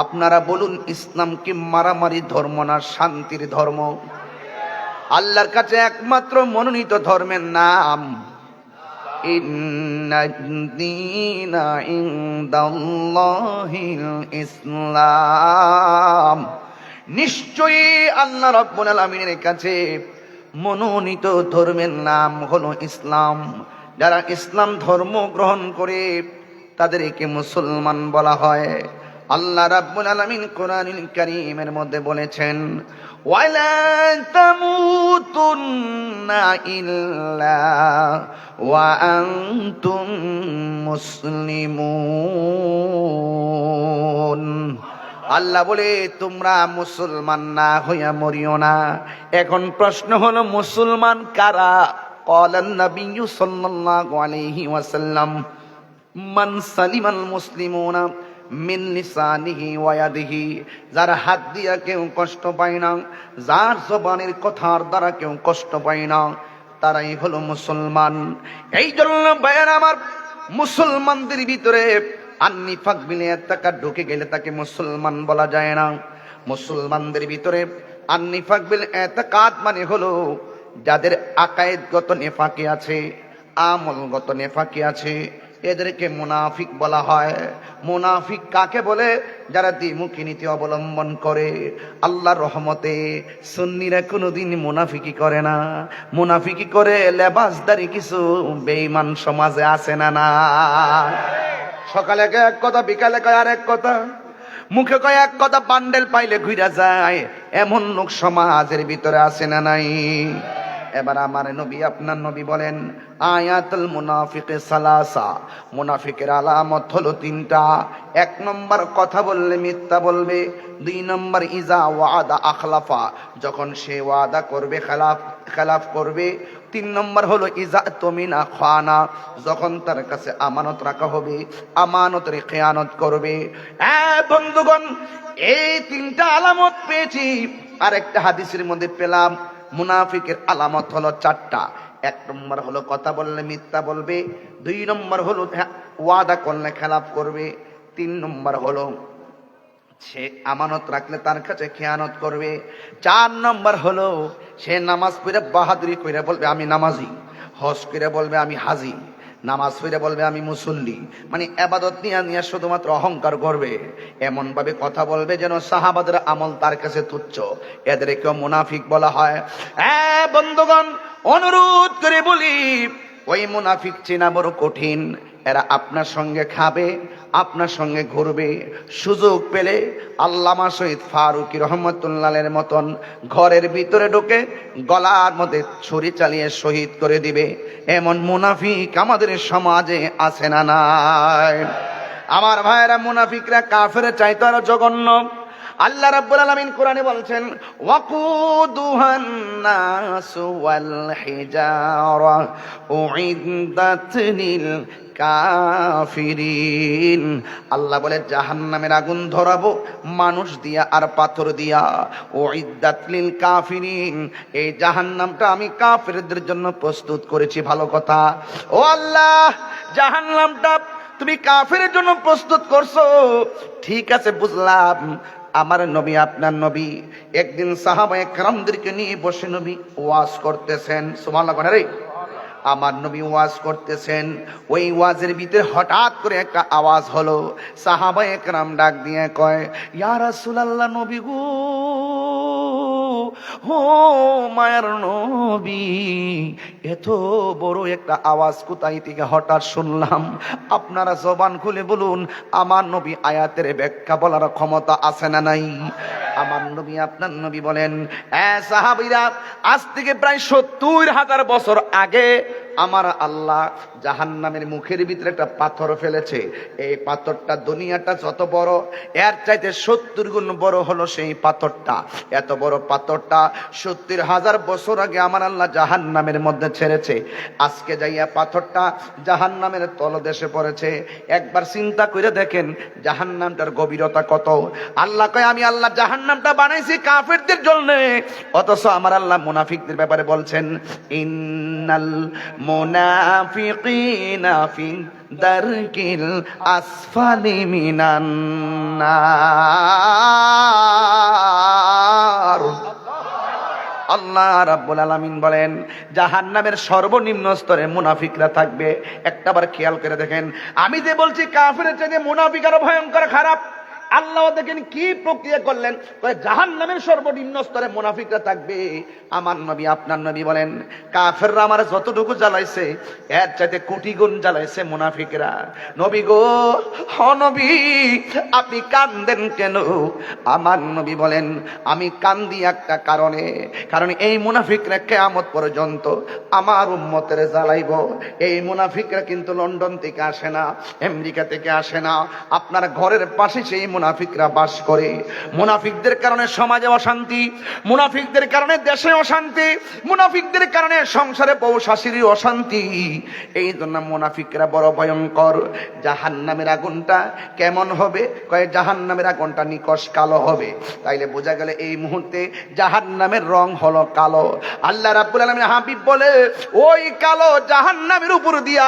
আপনারা বলুন, ইসলাম কি মারামারি ধর্ম না শান্তির ধর্ম? আল্লাহর কাছে একমাত্র মনোনীত ধর্মের নাম ইন্নাদ-দীনা ইনদাল্লাহিল ইসলাম। নিশ্চয়ই আল্লাহ রাব্বুল আলামিনের কাছে মনোনীত ধর্মের নাম হলো ইসলাম। যারা ইসলাম ধর্ম গ্রহণ করে তাদেরকে মুসলমান বলা হয়। আল্লাহ রাব্বুল আলামিন কোরআনুল কারীমের মধ্যে বলেছেন, ওয়ালা তামুতুন্না ইল্লা ওয়া আনতুম মুসলিমুন। আল্লাহ বলে তোমরা মুসলমান না হইয়া মরিও না। এখন প্রশ্ন হলো, মুসলমান কারা? ক্বালান নাবিয়্যু সাল্লাল্লাহু আলাইহি ওয়াসাল্লাম, মান সালিমাল মুসলিমুনা মিন লিসানিহি ওয়া ইয়াদিহি। যার হাত দিয়া কেউ কষ্ট পায় না, যার জবানের কথার দ্বারা কেউ কষ্ট পায় না, তারাই হলো মুসলমান। এই জন্য ভাইয়ের আমার, মুসলমানদের ভিতরে আন্নিফাক বিল ইতিকাদ ঢুকে গেলে তাকে মুসলমান বলা যায় না। মুসলমানদের ভিতরে আন্নিফাক বিল ইতিকাদ মানে হলো যাদের আকায়েদগত নেফাকি আছে, আমলগত নেফাকি আছে, এদেরকে মুনাফিক বলা হয়। মুনাফিক কাকে বলে? যারা দ্বিমুখী নীতি অবলম্বন করে। আল্লাহর রহমতে সুন্নিরা কোনোদিন মুনাফিকি করে না। মুনাফিকি করে লেবাসদারি কিছু বেঈমান সমাজে আছে না? না, সকালে এক কথা, বিকালে কয় আর এক কথা, মুখে কয় এক কথা, বান্ডেল পাইলে ঘুরা যায়, এমন লোক সমাজের ভিতরে আছে না নাই? এবার আমার নবী, আপনার নবী বলেন, আয়াতুল মুনাফিকে সালাসা। মুনাফিকের আলামত হলো তিনটা। এক নম্বর, কথা বললে মিথ্যা বলবে। দুই নম্বর, ইজা ওয়াদা আখলাফা, যখন সে ওয়াদা করবে খেলাফ করবে। তিন নম্বর হলো ইজা তুমিনা খানা, যখন তার কাছে আমানত রাখা হবে আমানতের খেয়ানত করবে। বন্ধুগণ, এই তিনটা আলামত পেয়েছি। আর একটা হাদিসের মধ্যে পেলাম মুনাফিকের আলামত হলো চারটা। এক নম্বর হলো কথা বললে মিথ্যা বলবে। দুই নম্বর হলো ওয়াদা করলে খেলাফ করবে। তিন নম্বর হলো সে আমানত রাখলে তার কাছে খেয়ানত করবে। চার নম্বর হলো সে নামাজ পড়ে বাহাদুরি করে বলবে আমি নামাজি, হজ করে বলবে আমি হাজি, নামাজ পড়ে বলবে আমি মুসল্লি, মানে ইবাদত নিয়ে শুধুমাত্র অহংকার করবে। এমন ভাবে কথা বলবে যেন সাহাবাদের আমল তার কাছে তুচ্ছ। এদেরকেও মুনাফিক বলা হয়। বন্ধুগণ, অনুরোধ করে বলি, ওই মুনাফিক চেনা বড় কঠিন। এরা আপনার সঙ্গে খাবে, আপনার সঙ্গে ঘুরবে, সুযোগ পেলে আল্লামা শহীদ ফারুকী রহমতুল্লাহের মতন ঘরের ভিতরে ঢুকে গলার মধ্যে ছুরি চালিয়ে শহীদ করে দিবে। এমন মুনাফিক আমাদের সমাজে আছে না নাই? আমার ভাইয়েরা, মুনাফিকরা কাফের চাইতে আরো জঘন্য। আল্লাহ রাব্বুল আলামিন কোরআনে বলছেন, ওয়াকুদুহান নাসু ওয়াল হিজারা উইদ্দাত লিল কাফিরিন। আল্লাহ বলে জাহান্নামের আগুন ধরাবো মানুষ দিয়া আর পাথর দিয়া। উইদ্দাত লিল কাফিরিন, এই জাহান্নামটা আমি কাফেরদের জন্য প্রস্তুত করেছি। ভালো কথা। ও আল্লাহ, জাহান্নামটা তুমি কাফেরের জন্য প্রস্তুত করছো, ঠিক আছে বুঝলাম। আমার নবী, আপনার নবী একদিন সাহাবায়ে কেরামদেরকে নিয়ে বসে নবী ওয়াজ করতেছেন। সুবহানাল্লাহ। রে আমার নবী ওয়াজ করতেছেন, ওই ওয়াজের ভিতরে হঠাৎ করে একটা আওয়াজ হলো। সাহাবায়ে কেরাম ডাক দিয়ে কয়, ইয়া রাসূলুল্লাহ, নবী গো, ও মায়ের নবী, এত বড় একটা আওয়াজ কোথায় থেকে হঠাৎ শুনলাম? আপনারা জবান খুলে বলুন, আমার নবী আয়াতের ব্যাখ্যা বলার ক্ষমতা আছে না নাই? আমার নবী, আপনার নবী বলেন, সাহাবীরা, আজ থেকে প্রায় ৭০,০০০ বছর আগে আমার আল্লাহ জাহান্নামের মুখের ভিতরে একটা পাথর ফেলেছে। এই পাথরটা দুনিয়াটা যত বড়, এর চাইতে ৭০ গুণ বড় হলো সেই পাথরটা। এত বড় পাথরটা ৭০,০০০ বছর আগে আমার আল্লাহ জাহান্নামের মধ্যে ছেড়েছে। আজকে যাইয়া পাথরটা জাহান্নামের তলদেশে পড়েছে। একবার চিন্তা করে দেখেন জাহান্নামটার গভীরতা কত। আল্লাহ কয়, আমি আল্লাহ জাহান্নামটা বানাইছি কাফেরদের জন্য, অথচ আমার আল্লাহ মুনাফিকদের ব্যাপারে বলছেন, ইন্নাল মুনাফিকিনা ফি দারকিল আসফালি মিনান নার। আল্লাহ রাব্বুল আলামিন বলেন, জাহান্নামের সর্বনিম্ন স্তরে মুনাফিকরা থাকবে। একটাবার খেয়াল করে দেখেন, আমি যে বলছি কাফেরের চাইতে মুনাফিক আরো ভয়ঙ্কর খারাপ। আল্লাহ দেখেন কি প্রক্রিয়া করলেন, জাহান্নামের সর্বনিম্ন স্তরে মুনাফিকরা থাকবে। আমার নবী, আপনার নবী বলেন, কাফেররা আমার যতটুকু জ্বালাইছে এর চাইতে কোটি গুণ জ্বালাইছে মুনাফিকরা। নবী গো, হ নবী, আপনি কান্দেন কেন? আমার নবী বলেন, আমি কান্দি একটা কারণে, কারণ এই মুনাফিকরা কিয়ামত পর্যন্ত আমার উম্মতের জ্বালাইব। এই মুনাফিকরা কিন্তু লন্ডন থেকে আসে না, আমেরিকা থেকে আসে না, আপনার ঘরের পাশে সেই মুনাফিকরা বাস করে। মুনাফিকদের কারণে সমাজে অশান্তি, মুনাফিকদের কারণে দেশে অশান্তি, মুনাফিকদের কারণে সংসারে বউ শাশুড়ির অশান্তি। এই জন্য মুনাফিকরা বড় ভয়ঙ্কর। জাহান্নামের আগুনটা কেমন হবে? কয় জাহান্নামের আগুনটা নিকশ কালো হবে। তাইলে বোঝা গেল এই মুহূর্তে জাহান্নামের রং হলো কালো। আল্লাহ রাব্বুল আলামিন হাবিব বলে, ওই কালো জাহান্নামের উপর দিয়া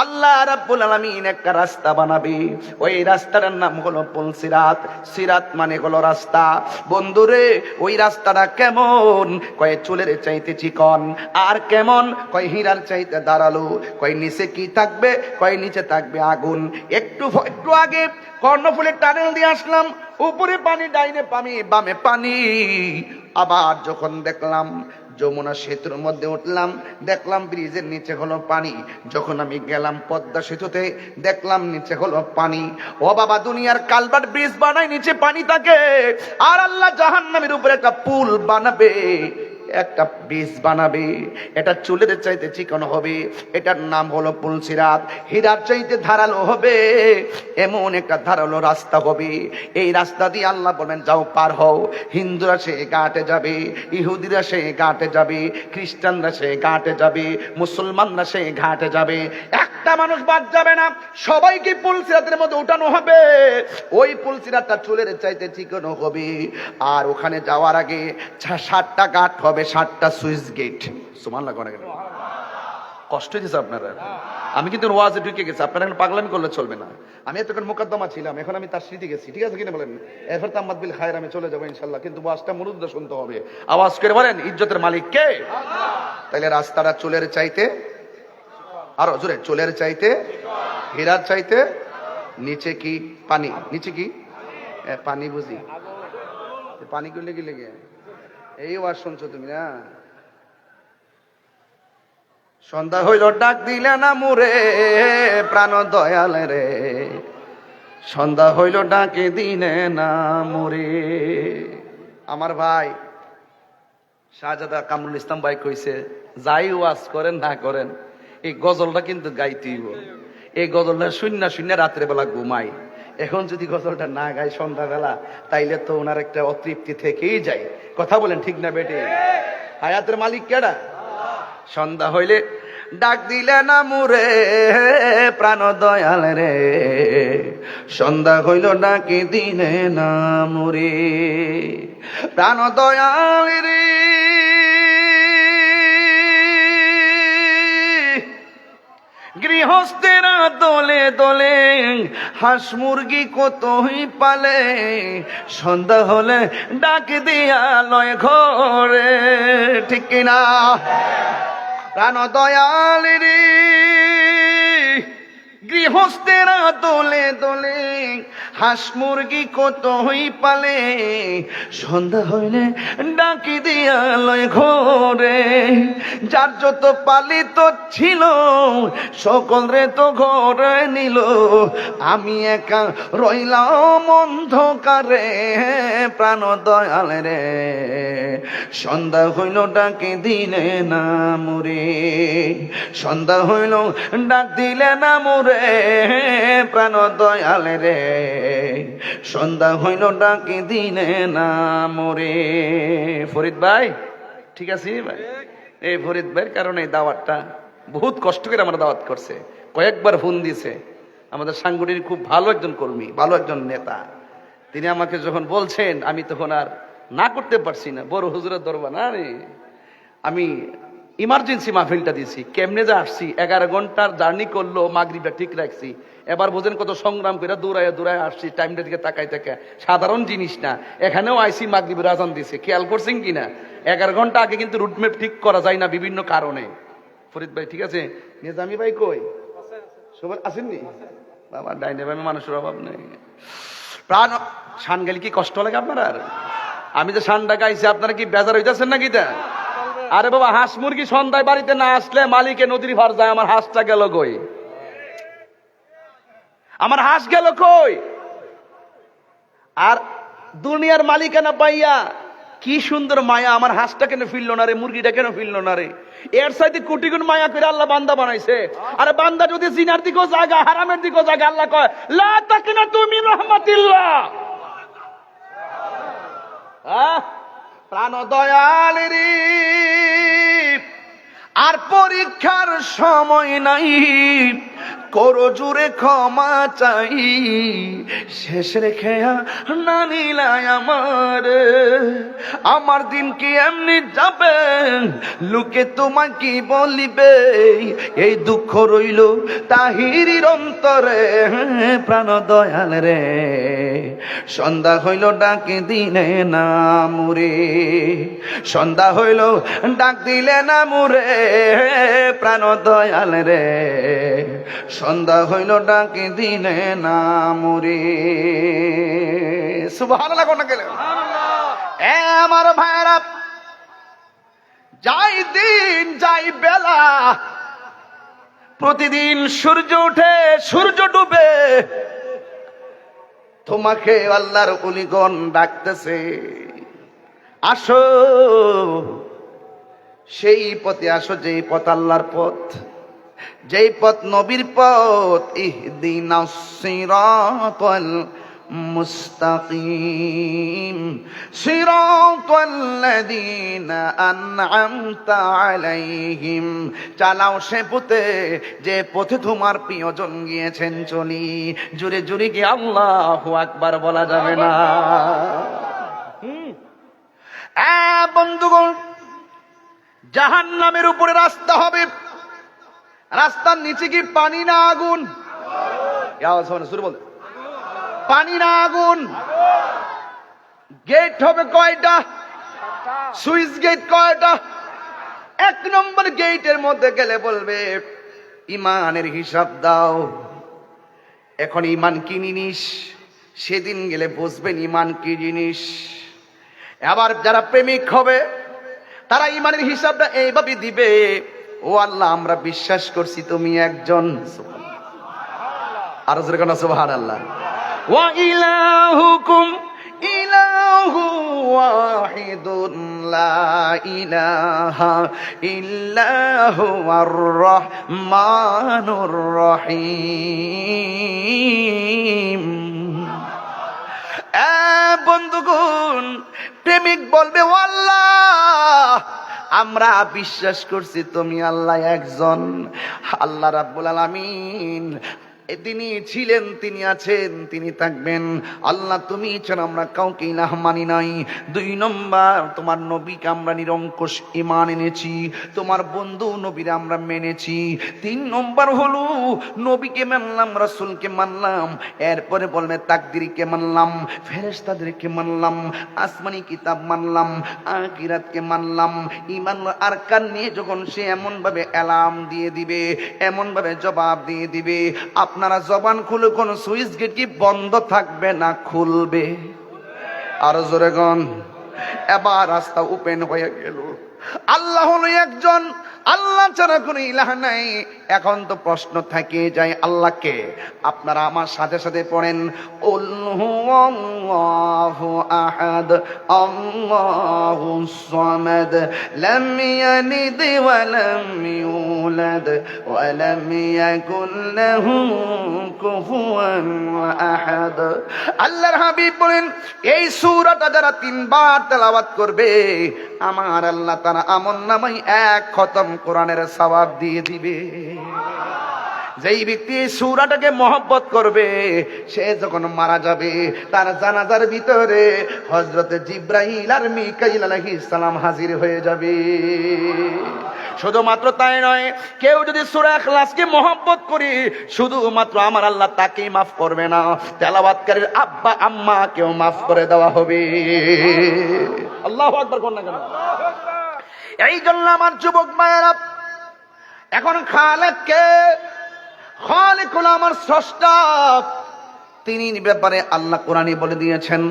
আল্লাহ রাব্বুল আলামিন একটা রাস্তা বানাবে। ওই রাস্তাটার নাম হলো সিরাত। সিরাত মানে হলো রাস্তা। বন্ধুরে, ওই রাস্তাটা কেমন? কয় চুলের চাইতে চিকন। আর কেমন? কয় হীরার চাইতে ধারালো। কয় নিচে কি থাকবে? কয় নিচে থাকবে আগুন। একটু আগে কর্ণফুলের টানেল দিয়ে আসলাম, উপরে পানি, ডাইনে পানি, বামে পানি। আবার যখন দেখলাম যমুনা সেতুর মধ্যে উঠলাম, দেখলাম ব্রিজের নিচে হলো পানি। যখন আমি গেলাম পদ্মা সেতুতে, দেখলাম নিচে হলো পানি। ও বাবা, দুনিয়ার কালভার্ট ব্রিজ বানায়, নিচে পানি থাকে। আর আল্লাহ জাহান্নামের উপরে একটা পুল বানাবে, একটা ব্রিজ বানাবে। এটা চুলের চাইতে চিকন হবে, এটার নাম হলো পুলসিরাত। হীরার চাইতে ধারালো হবে, এমন একটা ধারালো রাস্তা হবে। এই রাস্তা দিয়ে আল্লাহ বলেন, যাও পার হও। হিন্দুরা সে ঘাটে যাবে, ইহুদিরা সে ঘাটে যাবে, খ্রিস্টানরা সে ঘাটে যাবে, মুসলমানরা সে ঘাটে যাবে। একটা মানুষ বাদ যাবে না, সবাইকে পুলসিরাতের মধ্যে উঠানো হবে। ওই পুলসিরাতটা চুলের চাইতে চিকন হবে। আর ওখানে যাওয়ার আগে 7টা ঘাট হবে, 7টা সুইচ গেট। সুবহানাল্লাহ। কষ্ট হয়েছে আপনারা? আমি কিন্তু ওয়াজে ঢুকে গেছি, আপনারা এখন পাগলামি করলে চলবে না। আমি এতক্ষণ মুকদ্দমা ছিলাম, এখন আমি তার স্মৃতি গেছি। ঠিক আছে কিনা বলেন? এরপর তাম্মাদ বিল খায়র আমি চলে যাবো ইনশাল্লাহ, কিন্তু ওয়াজটা মনোযোগ দিয়ে শুনতে হবে। আওয়াজ করে বলেন, ইজ্জতের মালিক কে? তাইলে রাস্তাটা চুলের চাইতে, আরো জোরে, চুলের চাইতে, হীরার চাইতে। নিচে কি? পানি। নিচে কি? পানি। বুঝি পানি করলে কি লেগে এই ওয়াজ শুনছো তুমি না? সন্ধ্যা হইল ডাক দিলে না মুরে প্রাণ দয়াল রে, সন্ধ্যা হইল ডাকে দিলে না মুরে। আমার ভাই শাহজাদা কামরুল ইসলাম ভাই কইছে, যাই ওয়াজ করেন না করেন এই গজলটা কিন্তু গাইতেইব। এই গজলটা শূন্য শূন্য রাত্রে বেলা ঘুমাই। এখন যদি গজলটা না গাই সন্ধ্যাবেলা, তাইলে তো ওনার একটা অতৃপ্তি থেকেই যায়। কথা বলেন ঠিক না বেটে? হায়াতের মালিক কেডা? সন্ধ্যা হইলে ডাক দিলে না মুরে প্রাণ দয়াল রে, সন্ধ্যা হইল ডাকে দিলে না মুরে প্রাণ দয়াল রে। গৃহস্থেরা দলে দলে হাঁস মুরগি কতই পালে, সন্ধ্যা হলে ডাক দিয়া লয় ঘরে, ঠিক কিনা? প্রাণ দয়াল রে, গৃহস্থেরা দলে দলে হাঁস মুরগি কতই পালে, সন্ধ্যা হইলে ডাকি দিয়া লয় ঘরে। যার যত পালিত ছিল সকল রে তো ঘরে নিল, আমি একা রইলাম অন্ধকারে প্রাণ দয়াল রে, সন্ধ্যা হইল ডাকে দিলে না মুরে, সন্ধ্যা হইল ডাক দিলে না মুরে প্রাণ দয়াল রে, সন্ধ্যা হইল ডাকে দিলে না মোরে। ফরিদ ভাই ঠিক আছে ভাই? এই ফরিদ ভাইয়ের কারণে এই দাওয়াতটা বহুত কষ্ট করে আমরা দাওয়াত করছে, কয়েকবার ফোন দিয়েছে। আমাদের সাংগঠনিক খুব ভালো একজন কর্মী, ভালো একজন নেতা। তিনি আমাকে যখন বলছেন, আমি তখন আর না করতে পারছি না। বড় হুজুরের দরবার না রে, আমি ইমার্জেন্সি মাহফিলটা দিছি। কেমনে যা আসছি, 11 ঘন্টার জার্নি করলো, মাগরিবটা ঠিক রাখছি। এবার বোঝেন কত সংগ্রাম করে দৌড়ায় দৌড়ায় আসছি, টাইমটা দিকে তাকাই তাকাই। সাধারণ জিনিস না, এখানেও আইসি মাগরিবের আজান দিছে, খেয়াল করছেন কিনা? 11 ঘন্টা আগে কিন্তু রুটম্যাপ ঠিক করা যায় না বিভিন্ন কারণে। ফরিদ ভাই ঠিক আছে? নিজামি ভাই কই? সবাই আসেননি? বাবা ডাইনে ভাই মানুষের অভাব নেই। প্রাণ শান গেলে কি কষ্ট লাগে আপনার? আর আমি যে শানটা গাইছি, আপনারা কি বেজার হইতেছেন নাকি? তা আরে বাবা, হাঁস মুরগি সন্ধ্যায় বাড়িতে না আসলে মালিকে নদীর ভার যায়। আমার হাঁসটা গেল কই? আমার হাঁস গেল কই? আর দুনিয়ার মালিকানা পাইয়া কি সুন্দর মায়া, আমার হাঁসটা কেন ফিরল না রে, মুরগিটা কেন ফিরল না রে? এর সাথে কোটি গুণ মায়া করে আল্লাহ বান্দা বানাইছে। আরে বান্দা যদি জিনার দিকেও জায়গা, হারামের দিকেও জায়গা, আল্লাহ কয় লা তাকিনা তুমি রহমাতিল্লাহ। প্রাণ দয়াল রে, আর পরীক্ষার সময় নাই, করো জুড়ে ক্ষমা চাই, শেষ রেখে না নিলাই আমার দিন কি এমনি যাবে, লোকে তোমায় কি বলিবে, এই দুঃখ রইল তাহিরির অন্তরে প্রাণ দয়াল রে, সন্ধ্যা হইল ডাকে দিলে না মুরে, সন্ধ্যা হইল ডাক দিলে না মুরে প্রাণ দয়াল রে, সন্ধ্যা হইল ডাকে দিলে না মুরে। সুবহানাল্লাহ কোন গেলে আমার ভাইরা, যাই দিন যাই বেলা, প্রতিদিন সূর্য উঠে সূর্য ডুবে, তোমাকে আল্লাহর ওলিগণ ডাকতেছে, আসো সেই পথে আসো, যেই পথ আল্লাহর পথ, যেই পথ নবীর পথ। ইহদিনাস সিরাতাল মুস্তাকিম সিরাতাল্লাযীনা আন'আমতা আলাইহিম, চালাও সে পথে যে পথে তোমার প্রিয়জন গিয়েছেন চলি। জোরে জোরে কি আল্লাহু আকবার বলা যাবে না? বন্ধুগণ, জাহান্নামের উপরে রাস্তা হবে, রাস্তার নিচে কি পানি না আগুন? শুরু বল, পানি না আগুন? গেট হবে কয়টা? সুইচ গেট কয়টা? 1 নম্বর গেটের মধ্যে গেলে বলবে ইমানের হিসাব দাও। এখন ইমান কি জিনিস সেদিন গেলে বুঝবেন ইমান কি জিনিস। আবার যারা প্রেমিক হবে তারা ইমানের হিসাবটা এইভাবে দিবে, ও আল্লাহ আমরা বিশ্বাস করছি তুমি একজন, আর জোরে কোন সুবহানাল্লাহ। ওয়া ইলাহুকুম ইলাহু ওয়াহিদুন লা ইলাহা ইল্লা হুয়ার রহমানুর রহিম। বন্ধুগণ, প্রেমিক বলবে ও আল্লাহ আমরা বিশ্বাস করছি তুমি আল্লাহ একজন। আল্লাহ রাব্বুল আলামিন তিনি ছিলেন, তিনি আছেন, তিনি থাকবেন। আল্লাহ তুমি ছাড়া আমরা কাউকে ইলাহ মানি নাই। 2 নম্বর, তোমার নবীকে আমরা নিরঙ্কুশ ঈমান এনেছি, তোমার বন্ধু নবীরা আমরা মেনেছি। 3 নম্বর হলো নবীকে মানলাম, রাসূলকে মানলাম, এরপরে বলবে তাকদীরকে মানলাম, ফেরেশতাদেরকে মানলাম, আসমানি কিতাব মানলাম, আখিরাতকে মানলাম। ঈমান আরকান নিয়ে যখন সে এমন ভাবে এলাম দিয়ে দিবে, এমন ভাবে জবাব দিয়ে দিবে, আপনারা জবান খুলে কোন সুইচ গেট কি বন্ধ থাকবে না খুলবে? আর জোরে গন, এবার রাস্তা ওপেন হয়ে গেল। আল্লাহ হলো একজন, আল্লাহ ছাড়া কোনো ইলাহ নাই। এখন তো প্রশ্ন থেকে যায় আল্লাহকে। আপনারা আমার সাথে সাথে পড়েন, কুল হুয়াল্লাহু আহাদ আল্লাহুস সামাদ লাম ইয়ালিদ ওয়া লাম ইউলাদ ওয়া লাম ইয়াকুল লাহু কুফুয়ান আহাদ। আল্লাহর হাবিব বলেন, এই সূরাটা যারা 3 বার তেলাওয়াত করবে আমার আল্লাহ তাআলা আমলনামায় 1 খতম কোরআনের সওয়াব দিয়ে দিবে। যেই ব্যক্তি এই সূরাটাকে মহব্বত করবে, সে যখন মারা যাবে তার জানাজার ভিতরে হযরত জিবরাইল আর মিকাইল আলাইহিস সালাম হাজির হয়ে যাবে। শুধুমাত্র তাই নয়, কেউ যদি সূরা ইখলাসকে মহব্বত করে, শুধুমাত্র আমার আল্লাহ তাকেই মাফ করবে না, তেলাওয়াতকারীর আব্বা আম্মা কেউ মাফ করে দেওয়া হবে। আল্লাহু আকবার কোন না কেন? এই জন্য আমার যুবক মায়েরা, এখন খালেককে, খালিক হলো আমার স্রষ্টা। তিনি ব্যাপারে আল্লাহ কোরআনে বলে দিয়েছেন,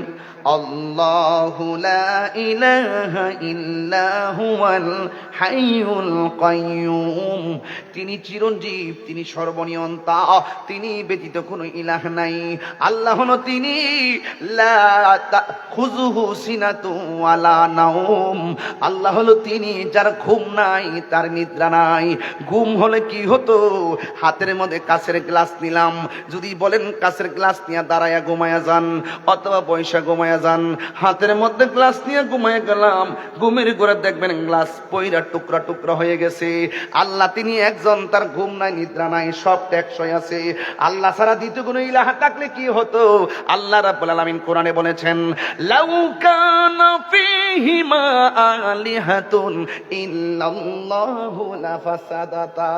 আল্লাহু লা ইলাহা ইল্লা হুয়াল হাইয়ুল কাইয়ুম। তিনি চিরঞ্জীব, তিনি সর্বনিয়ন্তা, তিনি ব্যতীত কোনো ইলাহ নাই। আল্লাহ হলো তিনি লা তাখুযুহু সিনাতু ওয়ালা নাওম। আল্লাহ হলো তিনি যার ঘুম নাই, তার নিদ্রা নাই। ঘুম হলে কি হতো? হাতের মধ্যে কাঁচের গ্লাস নিলাম, যদি বলেন কাঁচের গ্লাস নিয়ে দাঁড়ায়া ঘুমায়া যান অথবা পয়সা ঘুমায়া যান, হাতের মধ্যে গ্লাস নিয়ে ঘুমায় গেলাম, ঘুমের ঘরে দেখবেন গ্লাস পয়রা টুকরা টুকরা হয়ে গেছে। আল্লাহ তিনি একজন, তার ঘুম নাই, নিদ্রা নাই, সব টেকসই আছে। আল্লাহ ছাড়া দ্বিতীয় কোনো ইলাহ থাকলে কি হতো? আল্লাহ রাব্বুল আলামিন কোরআনে বলেছেন, লাউ কানা ফীহিমা আলিহাতুন ইল্লাল্লাহু লাফাসাদাতা।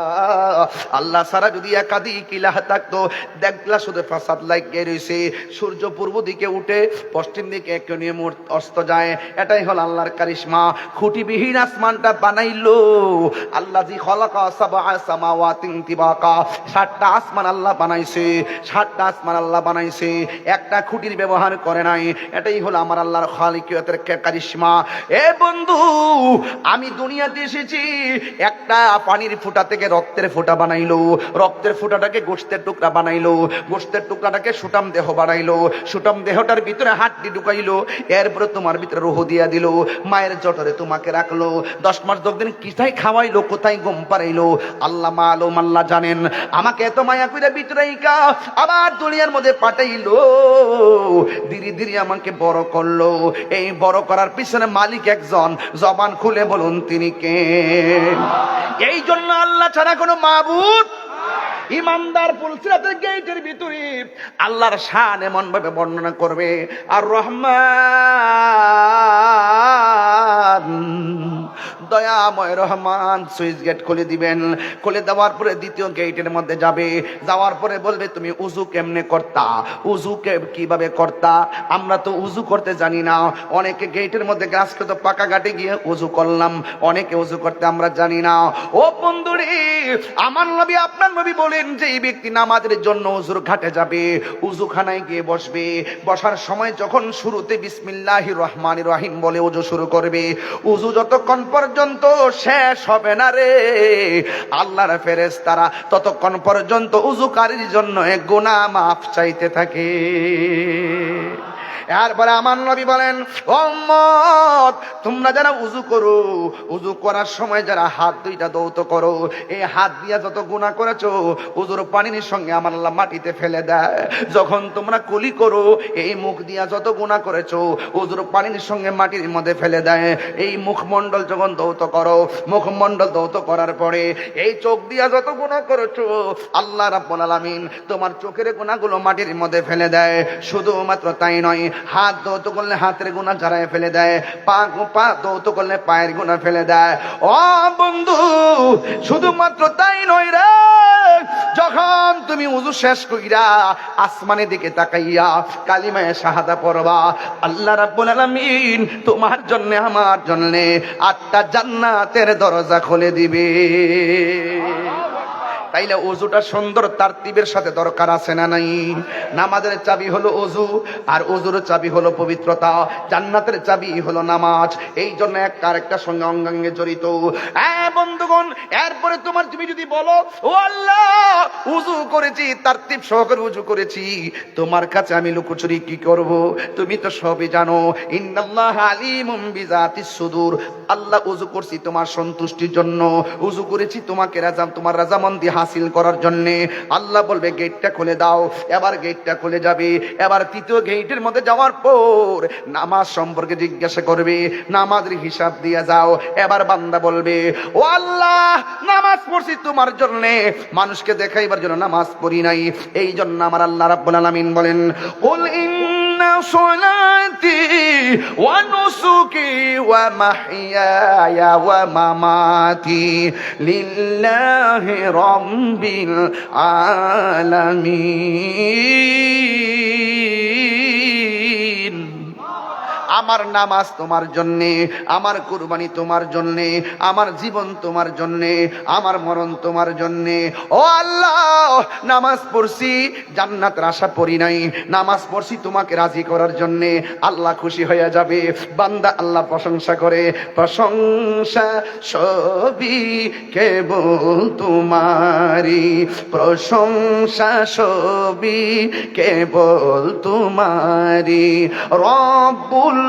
আল্লাহ ছাড়া যদি একাধিক ইলাহ থাকতো, দেখলা শুধু ফাসাদ লাগিয়ে রয়েছে। সূর্য পূর্ব দিকে উঠে পশ্চিম দিকে এক নিয়ম অস্ত যায়, এটাই হল আল্লাহর কারিশমা। খুঁটিবিহীন আসমানটা বানাইলো আল্লাহ, জি খলাকা সাবআ সামাওয়াতিন তিবাকা। 7টা আসমান আল্লাহ বানাইছে, 7টা আসমান আল্লাহ বানাইছে, একটা খুঁটির ব্যবহার করে নাই। এটাই হলো আমার আল্লাহর খালিকিয়তের কারিশমা। এ বন্ধু, আমি দুনিয়াতে এসেছি, একটা পানির ফোঁটা থেকে রক্তের ফোঁটা বানাইলো, রক্তের ফোঁটাটাকে গোশতের টুকরা বানাইলো, গোশতের টুকরাটাকে সুটাম দেহ বানাইলো, সুটাম দেহটার ভিতরে হাড্ডি ঢুকাইলো, এরপরে তোমার ভিতরে রূহ দিয়া দিল, মায়ের জঠরে তোমাকে রাখলো, 10 মাস 10 দিন কিথায় খাওয়াইলো, কোথায় ঘুম পাড়াইলো আল্লাহ মালুম, আল্লাহ জানেন। আমাকে এত মায়া কইরা ভিতরেইকা আবার দুনিয়ার মধ্যে পাঠাইলো, ধীরে ধীরে আমাকে বড় করলো। এই বড় করার পিছনে মালিক একজন, জবান খুলে বলুন তিনি কে? এই জন্য আল্লাহ ছাড়া কোনো মাবুদ। ইমানদার পুলসিরাতের গেটের ভিতরে আল্লাহর শান এমন ভাবে বর্ণনা করবে, আর রহমান, দয়াময় রহমান সুইচ গেট খুলে দিবেন। খুলে দেওয়ার পরে দ্বিতীয় গেটের মধ্যে যাবে, যাওয়ার পরে বলবে তুমি উজু কেমনে করতা, উজু কিভাবে করতা? আমরা তো উজু করতে জানি না। অনেকে গেটের মধ্যে গাছ তো পাকা ঘাটে গিয়ে উজু করলাম, অনেকে উজু করতে আমরা জানি না। ও বন্ধুরে, আমার নবী আপনার নবী বলেন যে এই ব্যক্তি নামাজের জন্য উজুর ঘাটে যাবে, উজুখানায় গিয়ে বসবে, বসার সময় যখন শুরুতে বিসমিল্লাহির রহমানির রহিম বলে উজু শুরু করবে, উযু যতক্ষণ পর্যন্ত শেষ হবে না রে, আল্লাহর ফেরেশতারা ততক্ষণ পর্যন্ত উযুকারীর জন্য গুনাহ মাফ চাইতে থাকে। এরপরে আমার নবী বলেন, ও উম্মত, তোমরা যারা উযু করো, উযু করার সময় যারা হাত দুইটা ধৌত করো, এই হাত দিয়া যত গুনাহ করেছো উযুর পানির সঙ্গে আমার আল্লাহ মাটিতে ফেলে দেয়। যখন তোমরা কুলি করো, এই মুখ দিয়া যত গুনাহ করেছো উযুর পানির সঙ্গে মাটির মধ্যে ফেলে দেয়। এই মুখমণ্ডল যখন ধৌত করো, মুখমণ্ডল ধৌত করার পরে এই চোখ দিয়া যত গুনাহ করেছো আল্লাহ রাব্বুল আলামিন তোমার চোখের গুনাহগুলো মাটির মধ্যে ফেলে দেয়। শুধুমাত্র তাই নয়, হাত ধৌত করলে হাতের গুনাহ ঝাড়ায় ফেলে দেয়, পা ধৌত করলে পায়ের গুনাহ ফেলে দেয়। ও বন্ধু, শুধুমাত্র তাই নয় রে, যখন তুমি উযু শেষ কইরা আসমানের দিকে তাকাইয়া কালিমায়ে শাহাদা পড়বা, আল্লাহ রাব্বুল আলামিন তোমার জন্য আমার জন্য 8টা জান্নাতের দরজা খুলে দিবে। তাইলে ওযুটা সুন্দর তারতিবের সাথে দরকার আছে না নাই? নামাজের চাবি হলো ওযু, আর ওযুর চাবি হলো পবিত্রতা, জান্নাতের চাবি হলো নামাজ। এই জন্য একটা আরেকটার সঙ্গে অঙ্গাঙ্গে জড়িত। বন্ধুগণ, এরপরে তুমি যদি বলো, ও আল্লাহ, ওযু করেছি, তারতিব সহকারে ওযু করেছি, তোমার কাছে আমি লুকোচুরি কি করব? তুমি তো সবই জানো। ইন্নাল্লাহা আলিমুম বিযাতিস সুদূর। আল্লাহ, ওযু করছি তোমার সন্তুষ্টির জন্য, ওযু করেছি তোমাকে তোমার রাজামন্দি হাসিল করার জন্য। আল্লাহ বলবে গেটটা খুলে দাও, এবার গেটটা খুলে যাবে। এবার তৃতীয় গেটের মধ্যে যাওয়ার পর নামাজ সম্পর্কে জিজ্ঞাসা করবে, নামাজের হিসাব দিয়ে যাও। এবার বান্দা বলবে, ও আল্লাহ, নামাজ পড়ছি তোমার জন্য, মানুষকে দেখাইবার জন্য নামাজ পড়ি নাই। এই জন্য আমার আল্লাহ রাব্বুল আলামিন বলেন, কুল ইন্না সলাতি ওয়া নুসুকি ওয়া মাহইয়ায়া ওয়া মামাতি লিল্লাহি রাব্বিল আলামিন। আমার নামাজ তোমার জন্যে, আমার কুরবানি তোমার জন্যে, আমার জীবন তোমার জন্যে, আমার মরণ তোমার জন্যে। ও আল্লাহ, নামাজ পড়ছি জান্নাতের আশা পড়ি নাই, নামাজ পড়ছি তোমাকে রাজি করার জন্যে। আল্লাহ খুশি হয়ে যাবে। বান্দা আল্লাহ প্রশংসা করে, প্রশংসা সবই কেবল তোমারি, প্রশংসা সবই কেবল তোমারি, রব্বুল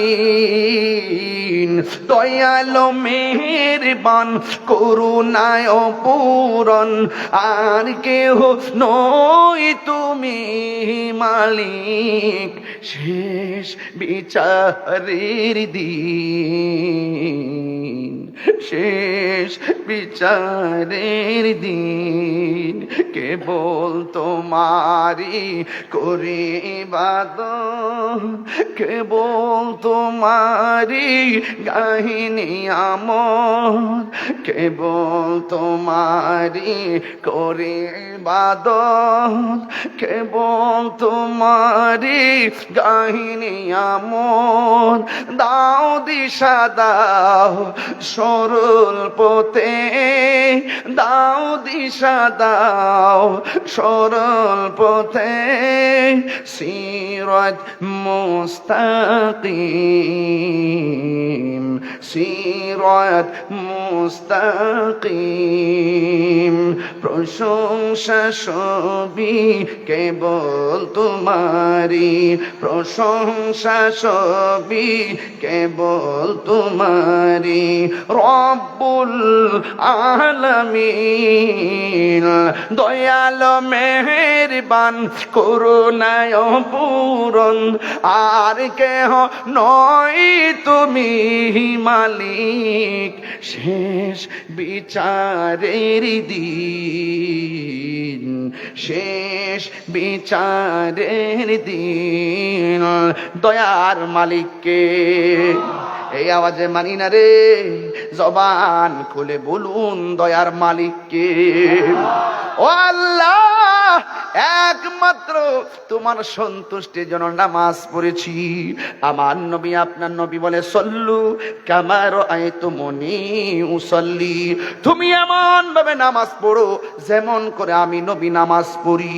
আলামিন। দয়ালো মেহেরবান, করুণায় পূরণ, আর কেহ নই তুমি মালিক, শেষ বিচারের দিন, শেষ বিচারের দিন কেবল তোমারি করি ইবাদত, কেবল তোমারি গাহিনী আমল, কেবল তোমারি করি ইবাদত, কেবল তোমারি গাহিনী আমল। দাও দিশা দাও সরল পথে, দাও দিশা দাও সরল পথে, সিরাত মুস্তাকিম, সিরাত মুস্তাকিম। প্রশংসা সবই কেবল তোমারি, প্রশংসা সবই কেবল তোমারি, রব্বুল আলামিন। দয়ালো মেহেরবান, করুণায় পূরণ, আর কেহ নয় তুমি মালিক, শেষ বিচারের দিন, শেষ বিচারের দিন। দয়ার মালিককে এই আওয়াজে মানি না রে, জবান খুলে বলুন দয়ার মালিককে। ও আল্লাহ, এক একমাত্র তোমার সন্তুষ্টির জন্য নামাজ পড়েছি। আমার নবী আপনার নবী বলে সল্লু কামা রাআইতুমুনি উসাল্লি, তুমি এমন ভাবে নামাজ পড়ো যেমন করে আমি নবী নামাজ পড়ি।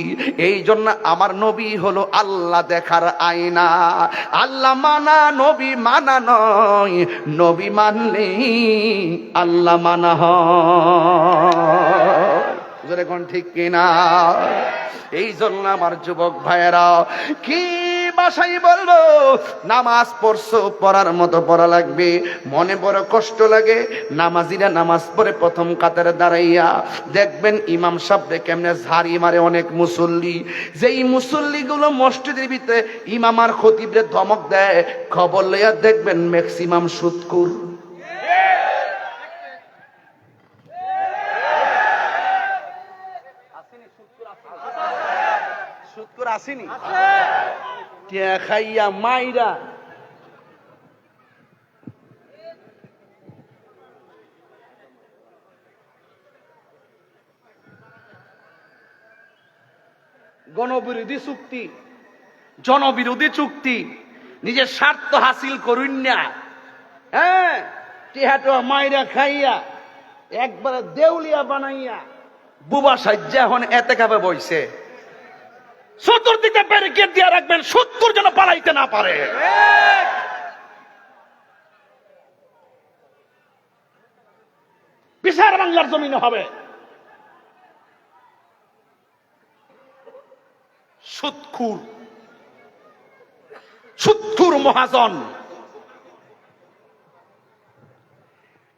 এই জন্য আমার নবী হলো আল্লাহ দেখার আয়না। আল্লাহ মানা নবী মানা নয়, নবী মানলে আল্লাহ মানা হয়। কোন ঠিক কিনা? এই জন্য আমার যুবক ভাইয়েরা, কি বাসাই বলবো, নামাজ পড়ছো, পড়ার মতো পড়া লাগবে। মনে বড় কষ্ট লাগে, নামাজিরা নামাজ পড়ে প্রথম কাতারে দাঁড়াইয়া দেখবেন ইমাম সাহেব কেমনে ঝাড়ি মারে অনেক মুসল্লি। যেই মুসল্লি গুলো মসজিদের ভিতরে ইমাম আর খতিবরে ধমক দেয়, খবর লইয়া দেখবেন ম্যাক্সিমাম সুদকুর। সুদকুর আসেনি খাইয়া মাইরা গণবিরোধী চুক্তি, জনবিরোধী চুক্তি, নিজের স্বার্থ হাসিল করুন না। হ্যাঁ, টিহাটো মাইরা খাইয়া একবারে দেউলিয়া বানাইয়া বুবা সাজ্জা এখন এতে কাপে বইছে। চতুর্দিকে ব্যারিকেড দিয়ে রাখবেন, সুদখোর যেন পালাইতে না পারে। বিচার বাংলার জমিনে হবে। সুদখোর, সুদখোর মহাজন।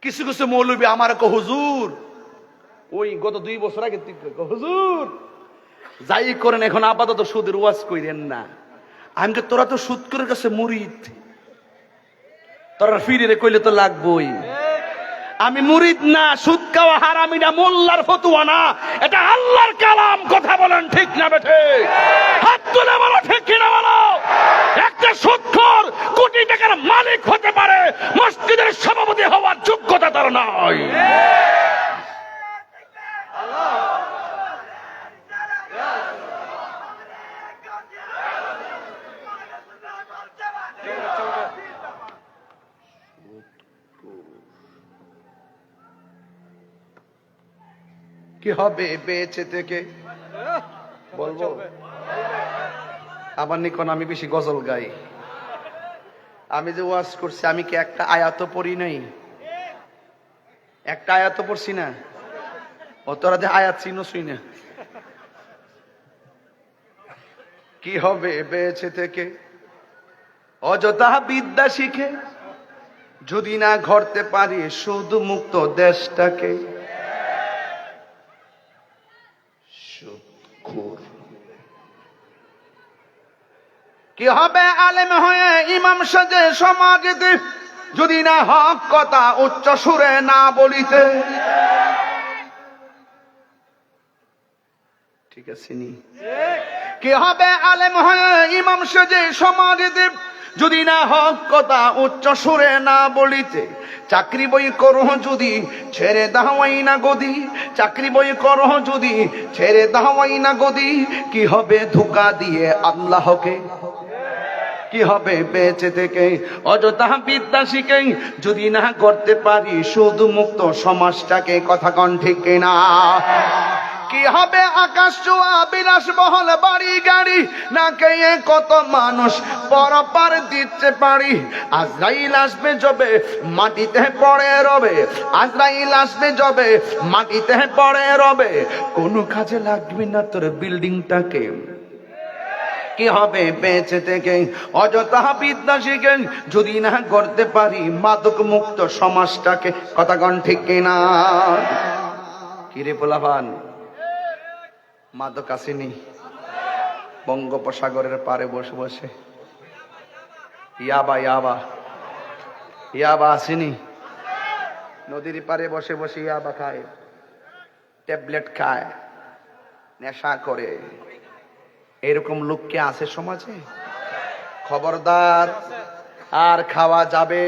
কিছু কিছু মৌলবী আমার হুজুর, ওই গত 2 বছর আগে হুজুর যাই করেন এখন আপাতত সুদের ওয়াজ কইরেন না। আমি তো তোরা তো সুদখোরের কাছে মুরিদ, তোরা ফিরে কইলে তো লাগবই। আমি মুরিদ না, সুদ খাওয়া হারামি না, মোল্লার ফতুয়া না, এটা আল্লাহর কালাম। কথা বলেন ঠিক না বেঠে? হাত তুলে বলো ঠিক কিনা বলো। একটা সুদখোর কোটি টাকার মালিক হতে পারে, মসজিদের সভাপতি হওয়ার যোগ্যতা তার নয়। কি হবে বেঁচে থেকে বলবো? আবার নিকন আমি বেশি গজল গাই। আমি যে ওয়াজ করছি, আমি কি একটা আয়াত পড়ি নাই? একটা আয়াত পড়ছি না? ও তোরা যে আয়াত চিনোসই না। কি হবে বেঁচে থেকে অযথা বিদ্যা শিখে, যদি না গড়তে পারি শুধু মুক্ত দেশটাকে। কি হবে আলেম হয়ে ইমাম সাজে সমাজে, যদি না হক কথা উচ্চ সুরে না বলিতে। ঠিক আছে নি? কি হবে আলেম হয়ে ইমাম সাজে সমাজে, যদি না হক কথা উচ্চ সুরে না বলিতে। চাকরি বই করো যদি ছেড়ে দাওয়াই না গদি, চাকরি বই করো যদি ছেড়ে দাওয়াই না গদি। কি হবে ধোঁকা দিয়ে আল্লাহকে, কি হবে বেঁচে থেকে অযথা বিদ্যা শিখে, যদি না করতে পারি শুধু মুক্ত সমাজটাকে। কথা কন ঠিক কিনা? কি হবে আকাশ ছোঁয়া বিলাসবহুল বাড়ি গাড়ি, না খেয়ে কত মানুষ পরপার দিতে পারি। আজরাইল আসবে যবে মাটিতে পড়ে রবে, আজরাইল আসবে যবে মাটিতে পড়ে রবে। কোনো কাজে লাগবে না তোর বিল্ডিংটাকে। কি হবে বেঁচে থেকে অযথা বিদ্যা শিখে, যদি না করতে পারি মাদক মুক্ত সমাজটাকে। কথা কন ঠিক কিনা? কিরে পোলাপান, মাদক আসেনি? বঙ্গোপসাগরের পারে বসে বসে ইয়াবা ইয়াবা ইয়াবা আসেনি? নদীর পারে বসে বসে ইয়াবা খায়, ট্যাবলেট খায়, নেশা করে। এরকম লোক কে আছে সমাজে? খবরদার, আর খাওয়া যাবে?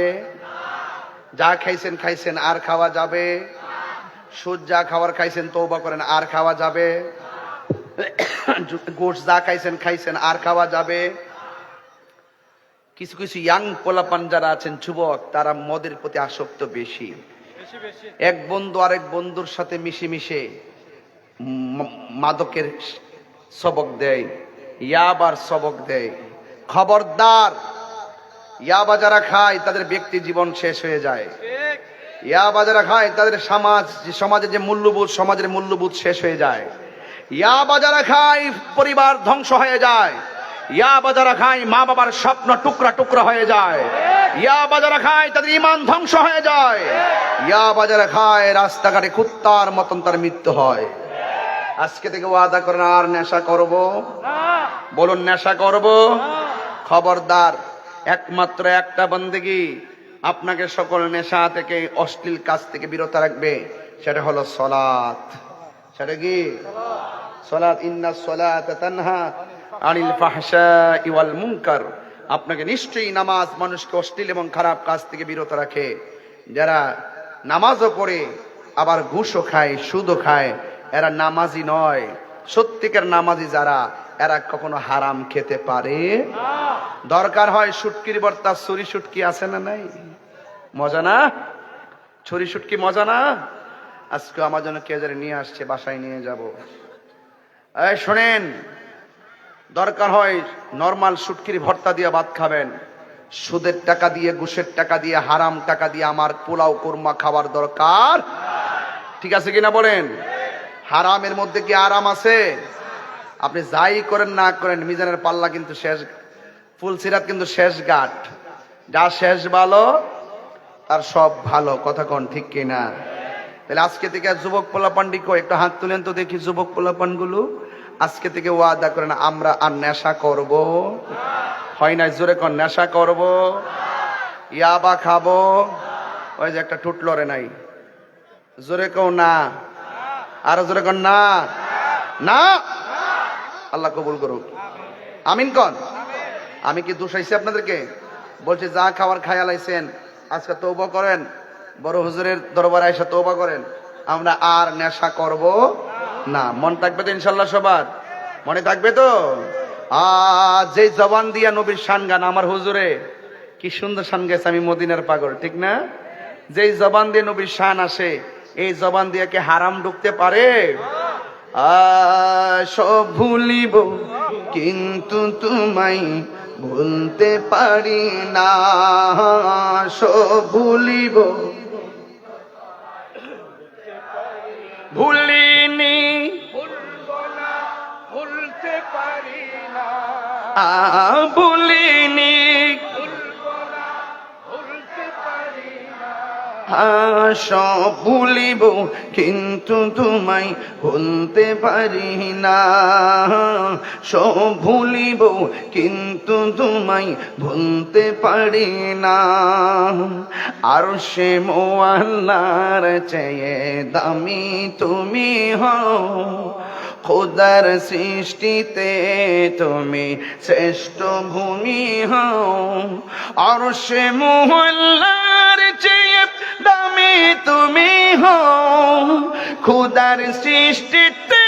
যা খাইছেন খাইছেন, আর খাওয়া যাবে? সুদ যা খাওয়ার খাইছেন তওবা করেন, আর খাওয়া যাবে? গোশ যা খাইছেন খাইছেন, আর খাওয়া যাবে? কিছু কিছু ইয়াং পোলাপান যারা আছেন, যুবক, তারা মদের প্রতি আসক্ত বেশি। এক বন্ধু আরেক বন্ধুর সাথে মিশে মিশে মাদকের সবক দেয়, ইয়াবার সবক দেয়। খবরদার, ইয়াবা যারা খায় তাদের ব্যক্তি জীবন শেষ হয়ে যায়। ইয়াবা যারা খায় তাদের সমাজের যে মূল্যবোধ, সমাজের মূল্যবোধ শেষ হয়ে যায়। ইয়াবা যারা খায় পরিবার ধ্বংস হয়ে যায়। ইয়াবা যারা খায় মা বাবার স্বপ্ন টুকরা টুকরা হয়ে যায়। ইয়াবা যারা খায় তাদের ঈমান ধ্বংস হয়ে যায়। ইয়াবা যারা খায় রাস্তাঘাটে কুত্তার মতন তার মৃত্যু হয়। আজকে থেকে ওয়াদা করেন আর নেশা করব না। বলুন, নেশা করব? খবরদার। একমাত্র একটা বন্দেগী আপনাকে সকল নেশা থেকে, অশ্লীল কাজ থেকে বিরত রাখবে, সেটা হলো সালাত। সেটা কি? সালাত। ইন্নাস সালাতা তানহা আনিল ফাহশাই ওয়াল মুনকার। আপনাকে নিশ্চয়ই নামাজ মানুষকে অশ্লীল এবং খারাপ কাজ থেকে বিরত রাখে। যারা নামাজও পড়ে আবার ঘুষও খায়, সুদও খায়, এরা নামাজি নয়। সত্যিকার নামাজি যারা, এরা কখনো হারাম খেতে পারে না। দরকার হয় শুটকির ভর্তা, ছুরি শুটকি আছে না নাই? মজা না? ছুরি শুটকি মজা না? আজকে আমার জন্য কে জানি নিয়ে আসছে, বাসায় নিয়ে যাব। এই শোনেন, দরকার হয় নরমাল শুটকির ভর্তা দিয়ে ভাত খাবেন। সুদের টাকা দিয়ে, ঘুষের টাকা দিয়ে, হারাম টাকা দিয়ে আমার পোলাও কোরমা খাওয়ার দরকার ঠিক আছে কিনা বলেন? হারামের মধ্যে কি আরাম আছে? আপনি যাই করেন না করেন, মিজানের পাল্লা কিন্তু শেষ, ফুলসিরাত কিন্তু শেষ ঘাট। যা শেষ ভালো তার সব ভালো। কথা কোন ঠিক কিনা? তাহলে আজকে থেকে যুবক পোলাপান্ডি কো একটু হাত তুলেন তো দেখি, যুবক পোলাপান গুলো আজকে থেকে ওয়াদা করেন আমরা আর নেশা করব হয় না। জোরে কোন, নেশা করব, ইয়াবা খাবো। ওই যে একটা টুটলরে নাই, জোরে কও না, আরো জোরে কোন না। না, আল্লাহ কবুল করুক, আমিন কোন। আমি কি দোষাইছি আপনাদেরকে? বলছে যা খাওয়ার খায়ালাইছেন, আজকে তওবা করেন, বড় হুজুরের দরবারে এসে তওবা করেন, আমরা আর নেশা করব না। মন থাকবে তো ইনশাল্লাহ? সবার মনে থাকবে তো? যে জবান দিয়া নবীর শান গান, আমার হুজুরে কি সুন্দর শান গেছে, আমি মদিনার পাগল, ঠিক না? যেই জবান দিয়ে নবীর শান আসে, এই জবান দিয়ে কি হারাম ঢুকতে পারে? সব ভুলিব কিন্তু তোমায় ভুলতে পারি না। সব ভুলিব, ভুলিনি, ভুলবো না, ভুলতে পারি না। ভুলিনি, ভুলবো না, ভুলতে পারি না। সব ভুলিব কিন্তু তোমায় ভুলতে পারি না। সব ভুলিব কিন্তু তোমায় ভুলতে পারি না। আর সে মোয়াল্লার চেয়ে দামি তুমি হও, খোদার সৃষ্টিতে তুমি শ্রেষ্ঠ ভূমি হও। আর সে মোয়াল্লার চেয়ে দামি তুমি হও, খোদার সৃষ্টিতে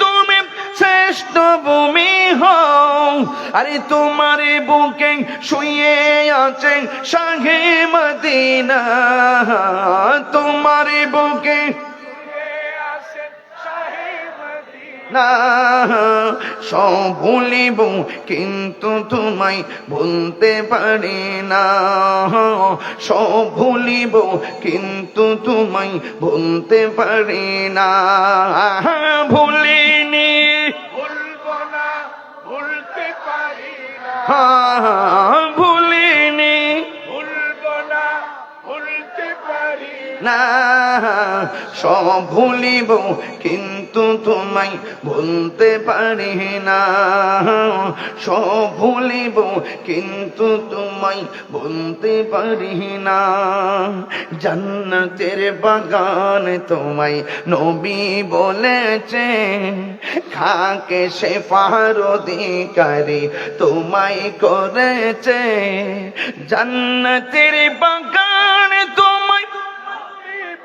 তুমি শ্রেষ্ঠ ভূমি হও। আরে তোমার বুকে শুয়ে আছেন শাহে মদিনা, তোমার বুকে না। সব ভুলিব কিন্তু তোমায় ভুলতে পারি না। সব ভুলিব কিন্তু তোমায় ভুলতে পারি না। ভুলিনি, ভুলবো না, ভুলতে পারি না। ভুলিনি, ভুলবো না, ভুলতে পারি না। সব ভুলিব কিন্তু তোমায় ভুলতে পারি না। সব ভুলিব কিন্তু তোমায় ভুলতে পারি না। জান্নাতের বাগান তোমায় নবী বলেছে, খাকে শেফার অধিকারী তোমায় করেছে। জান্নাতের বাগান তোমায়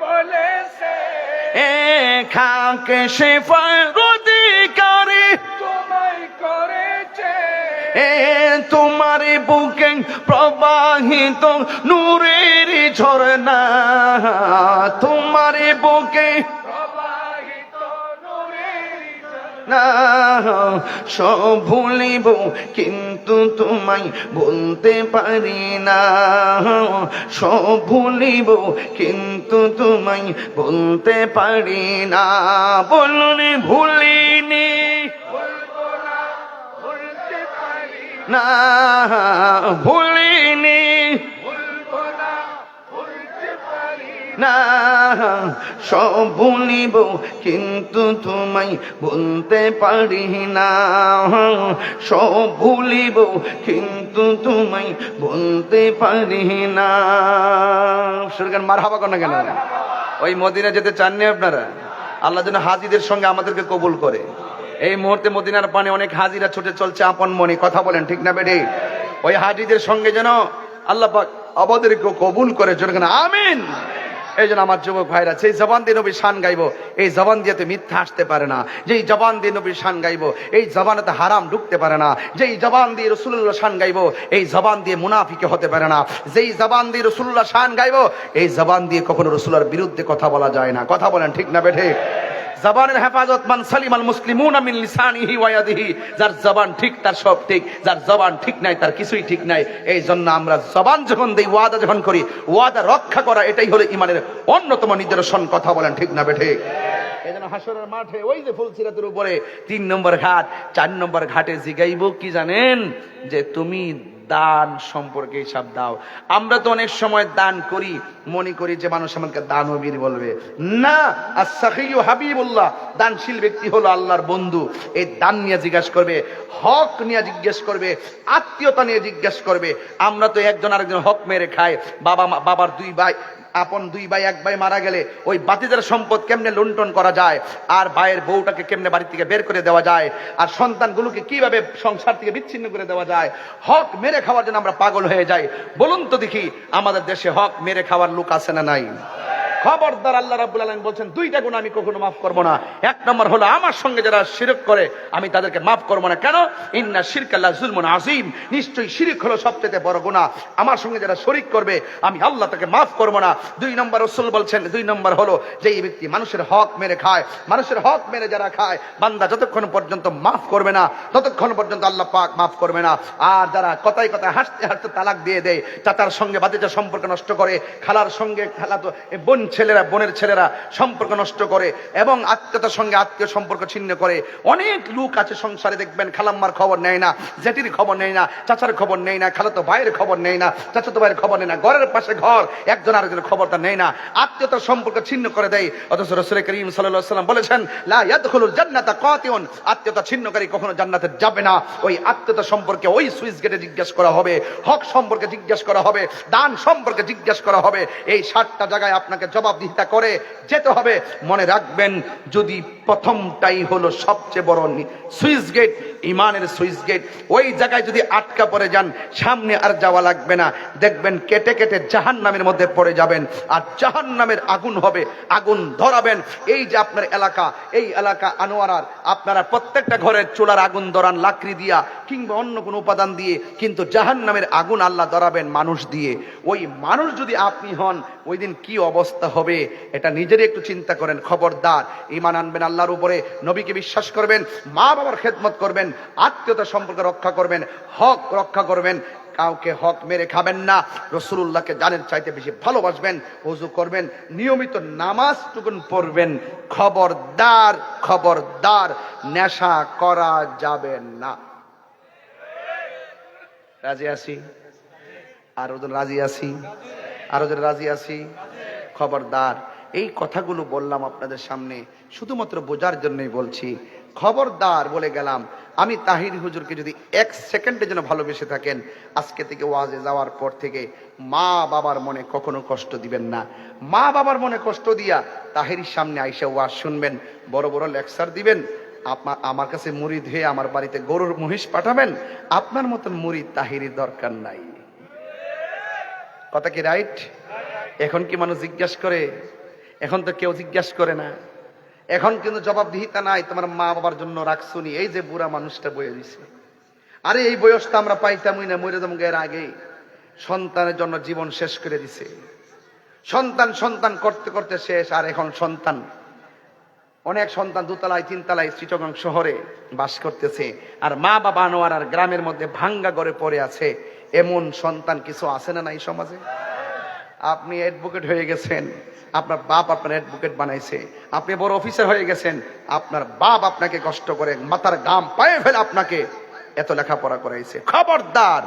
বলেছে, খাকে শেফার অধিকারী বুকে প্রবাহিত নূরের ঝরনা, তোমার বুকে না সব ভুলিব কিন্তু তোমায় বলতে পারি না, সব ভুলিব কিন্তু তোমায় বলতে পারি না। বলুন ভুলিনি না, ভুলিনি না, সব ভুলিব কিন্তু তোমায় বলতে পারি না, সব ভুলিব কিন্তু তোমায় বলতে পারি না। সুরগান মারহাবা কেন কেন? ওই মদিনা যেতে চাননি আপনারা? আল্লাহ যেন হাজিদের সঙ্গে আমাদেরকে কবুল করে। এই মুহূর্তে মদিনার পানে অনেক হাজিরা ছুটে চলছে আপন মনে, কথা বলেন ঠিক না বেডে? ওই হাজিদের সঙ্গে যেন আল্লাহ পাক আমাদেরকে কবুল করে, যেন আমিন। এই জন্য আমার যুবক ভাইরা, সেই জবান দিয়ে নবীর শান গাইবো, এই জবান দিয়ে তো মিথ্যা আসতে পারে না। যেই জবান দিয়ে নবীর শান গাইবো, এই জবানে তো হারাম ঢুকতে পারে না। যেই জবান দিয়ে রাসূলুল্লাহ শান গাইবো, এই জবান দিয়ে মুনাফিকে হতে পারে না। যেই জবান দিয়ে রাসূলুল্লাহ শান গাইবো, এই জবান দিয়ে কখনো রাসূলের বিরুদ্ধে কথা বলা যায় না। কথা বলেন ঠিক না বেঠে? জবানের হেফাজত মান সালিমাল মুসলিমুনা মিন লিসানিহি ওয়া ইয়াদিহি। যার জবান ঠিক তার সব ঠিক, যার জবান ঠিক নাই তার কিছুই ঠিক নাই। এই জন্য আমরা জবান যখন দেই, ওয়াদা যখন করি, ওয়াদা রক্ষা করা এটাই হলো ইমানের অন্যতম নিদর্শন। কথা বলেন ঠিক না বেঠে? এই জন্য হাসরের মাঠে ওই যে ফুলসিরাতের উপরে 3 নম্বর ঘাট, 4 নম্বর ঘাটে জিগাইব কি জানেন? যে তুমি দান সম্পর্কে হিসাব দাও। আমরা তো অনেক সময় দান করি, মনে করি যে মানুষ আমাকে দানবীর বলবে। না, as-sakhiyu হাবিবুল্লাহ, দানশীল ব্যক্তি হলো আল্লাহর বন্ধু। এই দান নিয়ে জিজ্ঞাসা করবে, হক নিয়ে জিজ্ঞেস করবে, আত্মীয়তা নিয়ে জিজ্ঞেস করবে। আমরা তো একজন আরেকজন হক মেরে খাই। বাবার 2 ভাই, আপন 2 ভাই, 1 ভাই মারা গেলে ওই বাতিদার সম্পদ কেমনে লুণ্ঠন করা যায়, আর ভাইয়ের বউটাকে কেমনে বাড়ি থেকে বের করে দেওয়া যায়, আর সন্তানগুলোকে কিভাবে সংসার থেকে বিচ্ছিন্ন করে দেওয়া যায়, হক মেরে খাওয়ার জন্য আমরা পাগল হয়ে যাই। বলুন তো দেখি, আমাদের দেশে হক মেরে খাওয়ার লোক আছে না নাই? খবরদার, আল্লাহ রাব্বুল আলামিন বলছেন 2টা গুনাহ আমি কখনো মাফ করব না। 1 নম্বর হলো আমার সঙ্গে যারা শিরক করে আমি তাদেরকে মাফ করব না। কেন? ইন্না শিরকা লা যুলমুন আযীম, নিশ্চয়ই শিরক হলো সবচেয়ে বড় গুনাহ। আমার সঙ্গে যারা শরীক করবে আমি আল্লাহ তাকে মাফ করব না। 2 নম্বর রাসূল বলছেন, 2 নম্বর হলো যেই ব্যক্তি মানুষের হক মেরে খায়, মানুষের হক মেরে যারা খায়, বান্দা যতক্ষণ পর্যন্ত মাফ করবে না ততক্ষণ পর্যন্ত আল্লাহ পাক মাফ করবে না। আর যারা কথায় কথায় হাসতে হাসতে তালাক দিয়ে দেয়, চাচার সঙ্গে ভাতিজার সম্পর্ক নষ্ট করে, খালার সঙ্গে খালাতো বোন ছেলেরা, বোনের ছেলেরা সম্পর্ক নষ্ট করে, এবং আত্মীয়তার সঙ্গে আত্মীয় সম্পর্ক ছিন্ন করে। অনেক লোক আছে সংসারে, দেখবেন খালাম্মার খবর নেয় না, জেঠির খবর নেয় না, চাচার খবর নেয় না, খালাতো ভাইয়ের খবর নেয় না, চাচাতো ভাইয়ের খবর নেয় না, ঘরের পাশে ঘর, একজন আরেকজনের খবরটা নেয় না, আত্মীয়তার সম্পর্ক ছিন্ন করে দেয়। অথচ রাসূল করিম সাল্লাল্লাহু আলাইহি ওয়াসাল্লাম বলেছেন, লা ইয়াদখুলুল জান্নাতা কাতিউন, আত্মীয়তা ছিন্নকারী কখনো জান্নাতে যাবে না। ওই আত্মীয়তা সম্পর্কে ওই সুইচ গেটে জিজ্ঞাসা করা হবে, হক সম্পর্কে জিজ্ঞাসা করা হবে, দান সম্পর্কে জিজ্ঞাসা করা হবে। এই 7টা জায়গায় আপনাকে জবাবদিহিতা করে যেতে হবে। মনে রাখবেন, যদি প্রথমটাই হলো সবচেয়ে বড় সুইচ গেট, ইমানের সুইচ গেট, ওই জায়গায় যদি আটকা পড়ে যান, সামনে আর যাওয়া লাগবে না। দেখবেন কেটে কেটে জাহান্নামের মধ্যে পড়ে যাবেন, আর জাহান্নামের আগুন হবে, আগুন ধরাবেন। এই যে আপনার এলাকা, এই এলাকা আনোয়ারার, আপনারা প্রত্যেকটা ঘরের চুলার আগুন ধরান লাকড়ি দিয়া কিংবা অন্য কোনো উপাদান দিয়ে, কিন্তু জাহান্নামের আগুন আল্লাহ ধরাবেন মানুষ দিয়ে। ওই মানুষ যদি আপনি হন, ওই দিন কি অবস্থা হবে এটা নিজেরই একটু চিন্তা করেন। খবরদার, ঈমান আনবেন আল্লাহর উপরে, নবীকে বিশ্বাস করবেন, মা বাবার খেদমত করবেন, আত্মীয়তা সম্পর্ক রক্ষা করবেন, হক রক্ষা করবেন, কাউকে হক মেরে খাবেন না, রাসূলুল্লাহকে জানের চাইতে বেশি ভালোবাসবেন, ওযু করবেন, নিয়মিত নামাজটুকুন পড়বেন। খবরদার, খবরদার, নেশা করা যাবে না। রাজি আছি? আর ওজন রাজি আছি? আর ওজন রাজি আছি? খবরদার, এই কথাগুলো বললাম আপনাদের সামনে শুধুমাত্র বোঝার জন্যই বলছি। খবরদার বলে গেলাম। আমি তাহির হুজুরকে যদি 1 সেকেন্ডের জন্য ভালোবেসে থাকেন, আজকে থেকে ওয়াজে যাওয়ার পর থেকে মা বাবার মনে কখনো কষ্ট দিবেন না। মা বাবার মনে কষ্ট দিয়া তাহিরির সামনে আইসা ওয়াজ শুনবেন, বড় বড় লেকচার দিবেন, আমার কাছে মুরিদ হয়ে আমার বাড়িতে গরুর মহিষ পাঠাবেন। আপনার মতন মুরিদ তাহিরির দরকার নাই। কথা কি রাইট? এখন কি মানুষ জিজ্ঞাসা করে? এখন তো কেউ জিজ্ঞাসা করে না। এখন কিন্তু জবাবদিহিতা নাই, তোমার মা বাবার জন্য রাখছুনি, এই যে বুড়া মানুষটা বয়ে দিছে। আরে এই বয়সটা আমরা পাইতামই না, মরে যাবো এর আগে। সন্তানের জন্য জীবন শেষ করে দিছে। সন্তান সন্তান করতে করতে শেষ। আর এখন সন্তান, অনেক সন্তান দোতলায় তিনতলায় চিটাগং শহরে বাস করতেছে, আর মা বাবা আনোয়ার আর গ্রামের মধ্যে ভাঙ্গা ঘরে পড়ে আছে। এমন সন্তান কিছু আছে না এই সমাজে? আপনি অ্যাডভোকেট হয়ে গেছেন, আপনার বাপ আপনার অ্যাডভোকেট বানাইছে। আপনি বড় অফিসার হয়ে গেছেন, আপনার বাপ আপনাকে কষ্ট করে মাথার গাম পায়ে ফেলে আপনাকে এত লেখাপড়া করাইছে। খবরদার!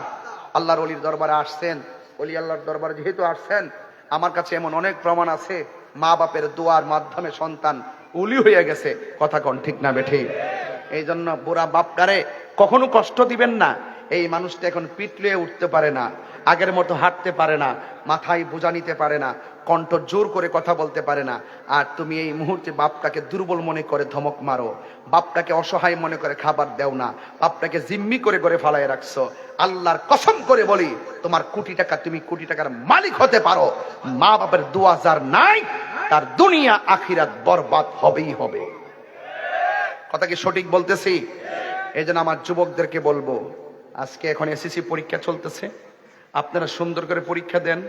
আল্লাহর ওলির দরবারে আসছেন, ওলি আল্লাহর দরবারে যেহেতু আসছেন, আমার কাছে এমন অনেক প্রমাণ আছে মা বাপের দোয়ার মাধ্যমে সন্তান ওলি হয়ে গেছে। কথা কোন ঠিক না বেঠি? এই জন্য বুড়া বাপটারে কখনো কষ্ট দিবেন না। এই মানুষটা এখন পিটলিয়ে উঠতে পারে না, আগের মতো হাঁটতে পারে না, মাথায় বোঝা নিতে পারে না, কণ্ঠ জোর করে কথা বলতে পারে না। আর তুমি এই মুহূর্তে বাপটাকে দুর্বল মনে করে ধমক মারো, বাপটাকে অসহায় মনে করে খাবার দেও না, বাপটাকে জিম্মি করে করে ফালায় রাখছো। আল্লাহর কসম করে বলি, তোমার কোটি টাকা, তুমি কোটি টাকার মালিক হতে পারো, মা বাপের দোয়া যার নাই তার দুনিয়া আখিরাত বরবাদ হবেই হবে। কথা কি সঠিক বলতেছি? এই জন্য আমার যুবকদেরকে বলবো, আজকে এখন এসএসসি পরীক্ষা চলতেছে, আপনারা সুন্দর করে পরীক্ষা দেন।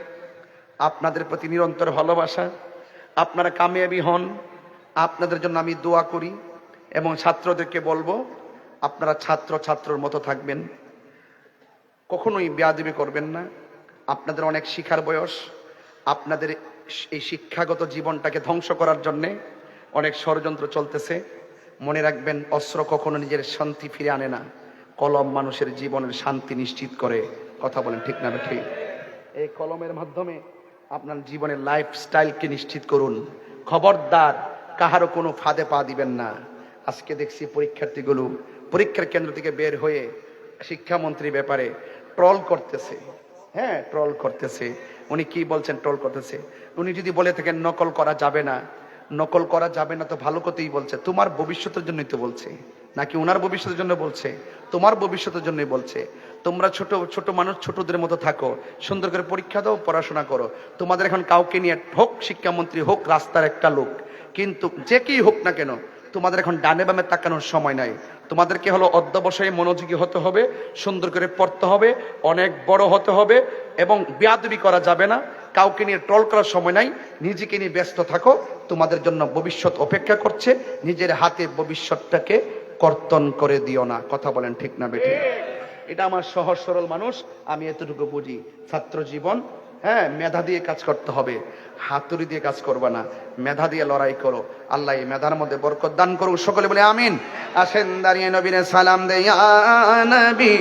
আপনাদের প্রতি নিরন্তর ভালোবাসা, আপনারা কামিয়াবি হন, আপনাদের জন্য আমি দোয়া করি। এবং ছাত্রদেরকে বলবো, আপনারা ছাত্রর মতো থাকবেন, কখনোই বেয়াদবি করবেন না। আপনাদের অনেক শিখার বয়স, আপনাদের এই শিক্ষাগত জীবনটাকে ধ্বংস করার জন্যে অনেক ষড়যন্ত্র চলতেছে। মনে রাখবেন, অস্ত্র কখনো নিজের শান্তি ফিরে আনে না, কলম মানুষের জীবনের শান্তি নিশ্চিত করে। কথা বলেন ঠিক না ঠিক? এই কলমের মাধ্যমে আপনার জীবনের লাইফস্টাইলকে নিশ্চিত করুন। খবরদার কাহারও কোনো ফাঁদে পা দিবেন না। আজকে দেখছি পরীক্ষার্থীগুলো পরীক্ষার কেন্দ্র থেকে বের হয়ে শিক্ষামন্ত্রী ব্যাপারে ট্রল করতেছে। হ্যাঁ, ট্রল করতেছে। উনি কি বলছেন? ট্রল করতেছে। উনি যদি বলে থাকেন নকল করা যাবে না, নকল করা যাবে না তো ভালো কথাই বলছে। তোমার ভবিষ্যতের জন্যই তো বলছে, নাকি ওনার ভবিষ্যতের জন্য বলছে? তোমার ভবিষ্যতের জন্যই বলছে। তোমরা ছোট ছোট মানুষ, ছোটদের মতো থাকো, সুন্দর করে পরীক্ষা দাও, পড়াশোনা করো। তোমাদের এখন কাউকে নিয়ে, হোক শিক্ষামন্ত্রী, হোক রাস্তার একটা লোক, কিন্তু যে কেই হোক না কেন, তোমাদের এখন ডানে বামে তাকানোর সময় নাই। তোমাদেরকে হলো অধ্যবসায়ে মনোযোগী হতে হবে, সুন্দর করে পড়তে হবে, অনেক বড় হতে হবে, এবং বেয়াদবি করা যাবে না। কাউকে নিয়ে ট্রল করার সময় নাই, নিজেকে নিয়ে ব্যস্ত থাকো। তোমাদের জন্য ভবিষ্যৎ অপেক্ষা করছে, নিজের হাতে ভবিষ্যৎটাকে কর্তন করে দিও না। কথা বলেন ঠিক না বেঠিক? এটা আমার সহজ সরল মানুষ, আমি এতটুকু বুঝি। ছাত্র জীবন, হ্যাঁ, মেধা দিয়ে কাজ করতে হবে, হাতুড়ি দিয়ে কাজ করবে না, মেধা দিয়ে লড়াই করো। আল্লাহ এই মেধার মধ্যে বরকত দান করুক। সকলে বলে আমিন। আসেন দাঁড়িয়ে নবীরে সালাম দেই। ইয়া নবী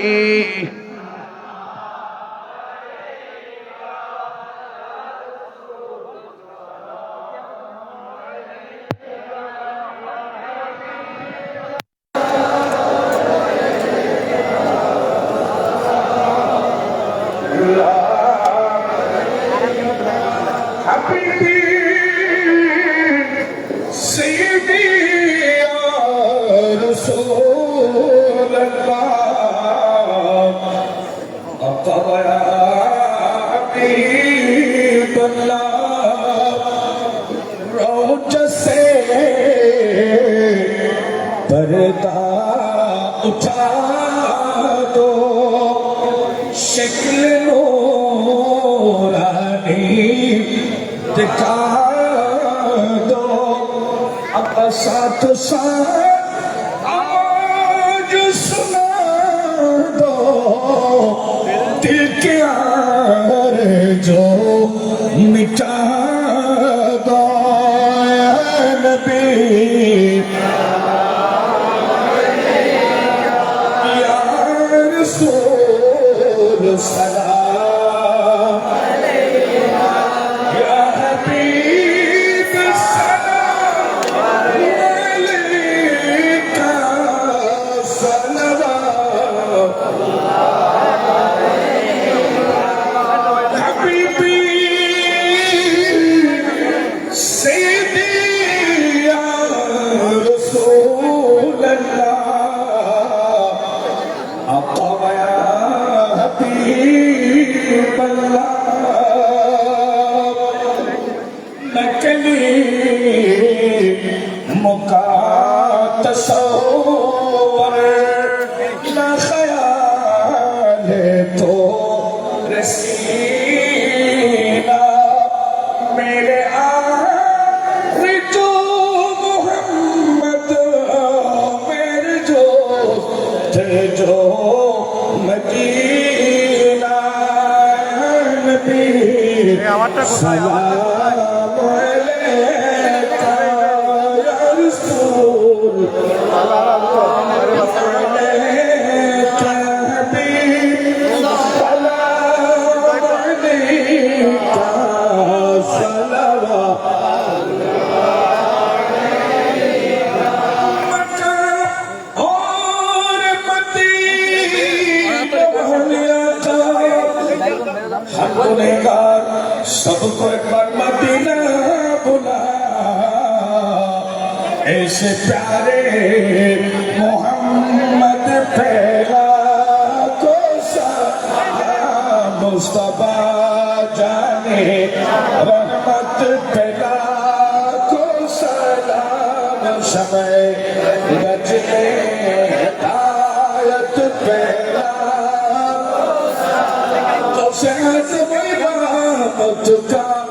पर्दा उठा दो, शक्ल नूरानी दिखा दो, अब साथ साथ आवाज सुना दो, दिल के आरज़ू मिटा दो। या नबी सलाम अलैका या हबीब, सलाम अलैका, सलावत हबीबी सैयदी या रसूल अल्लाह, आका या हबीब جو مدینہ نبی سلام علیکہ یا رسول علیکہ حبیب سلام علیکہ صلوات سب کو ایک بار مدینہ بلا ایسے پیارے محمد پھیلا کو سلام مصطفیٰ جانے رحمت پھیلا کو سلام شمع گجنے ہدایت پھیلا تو سے مت کا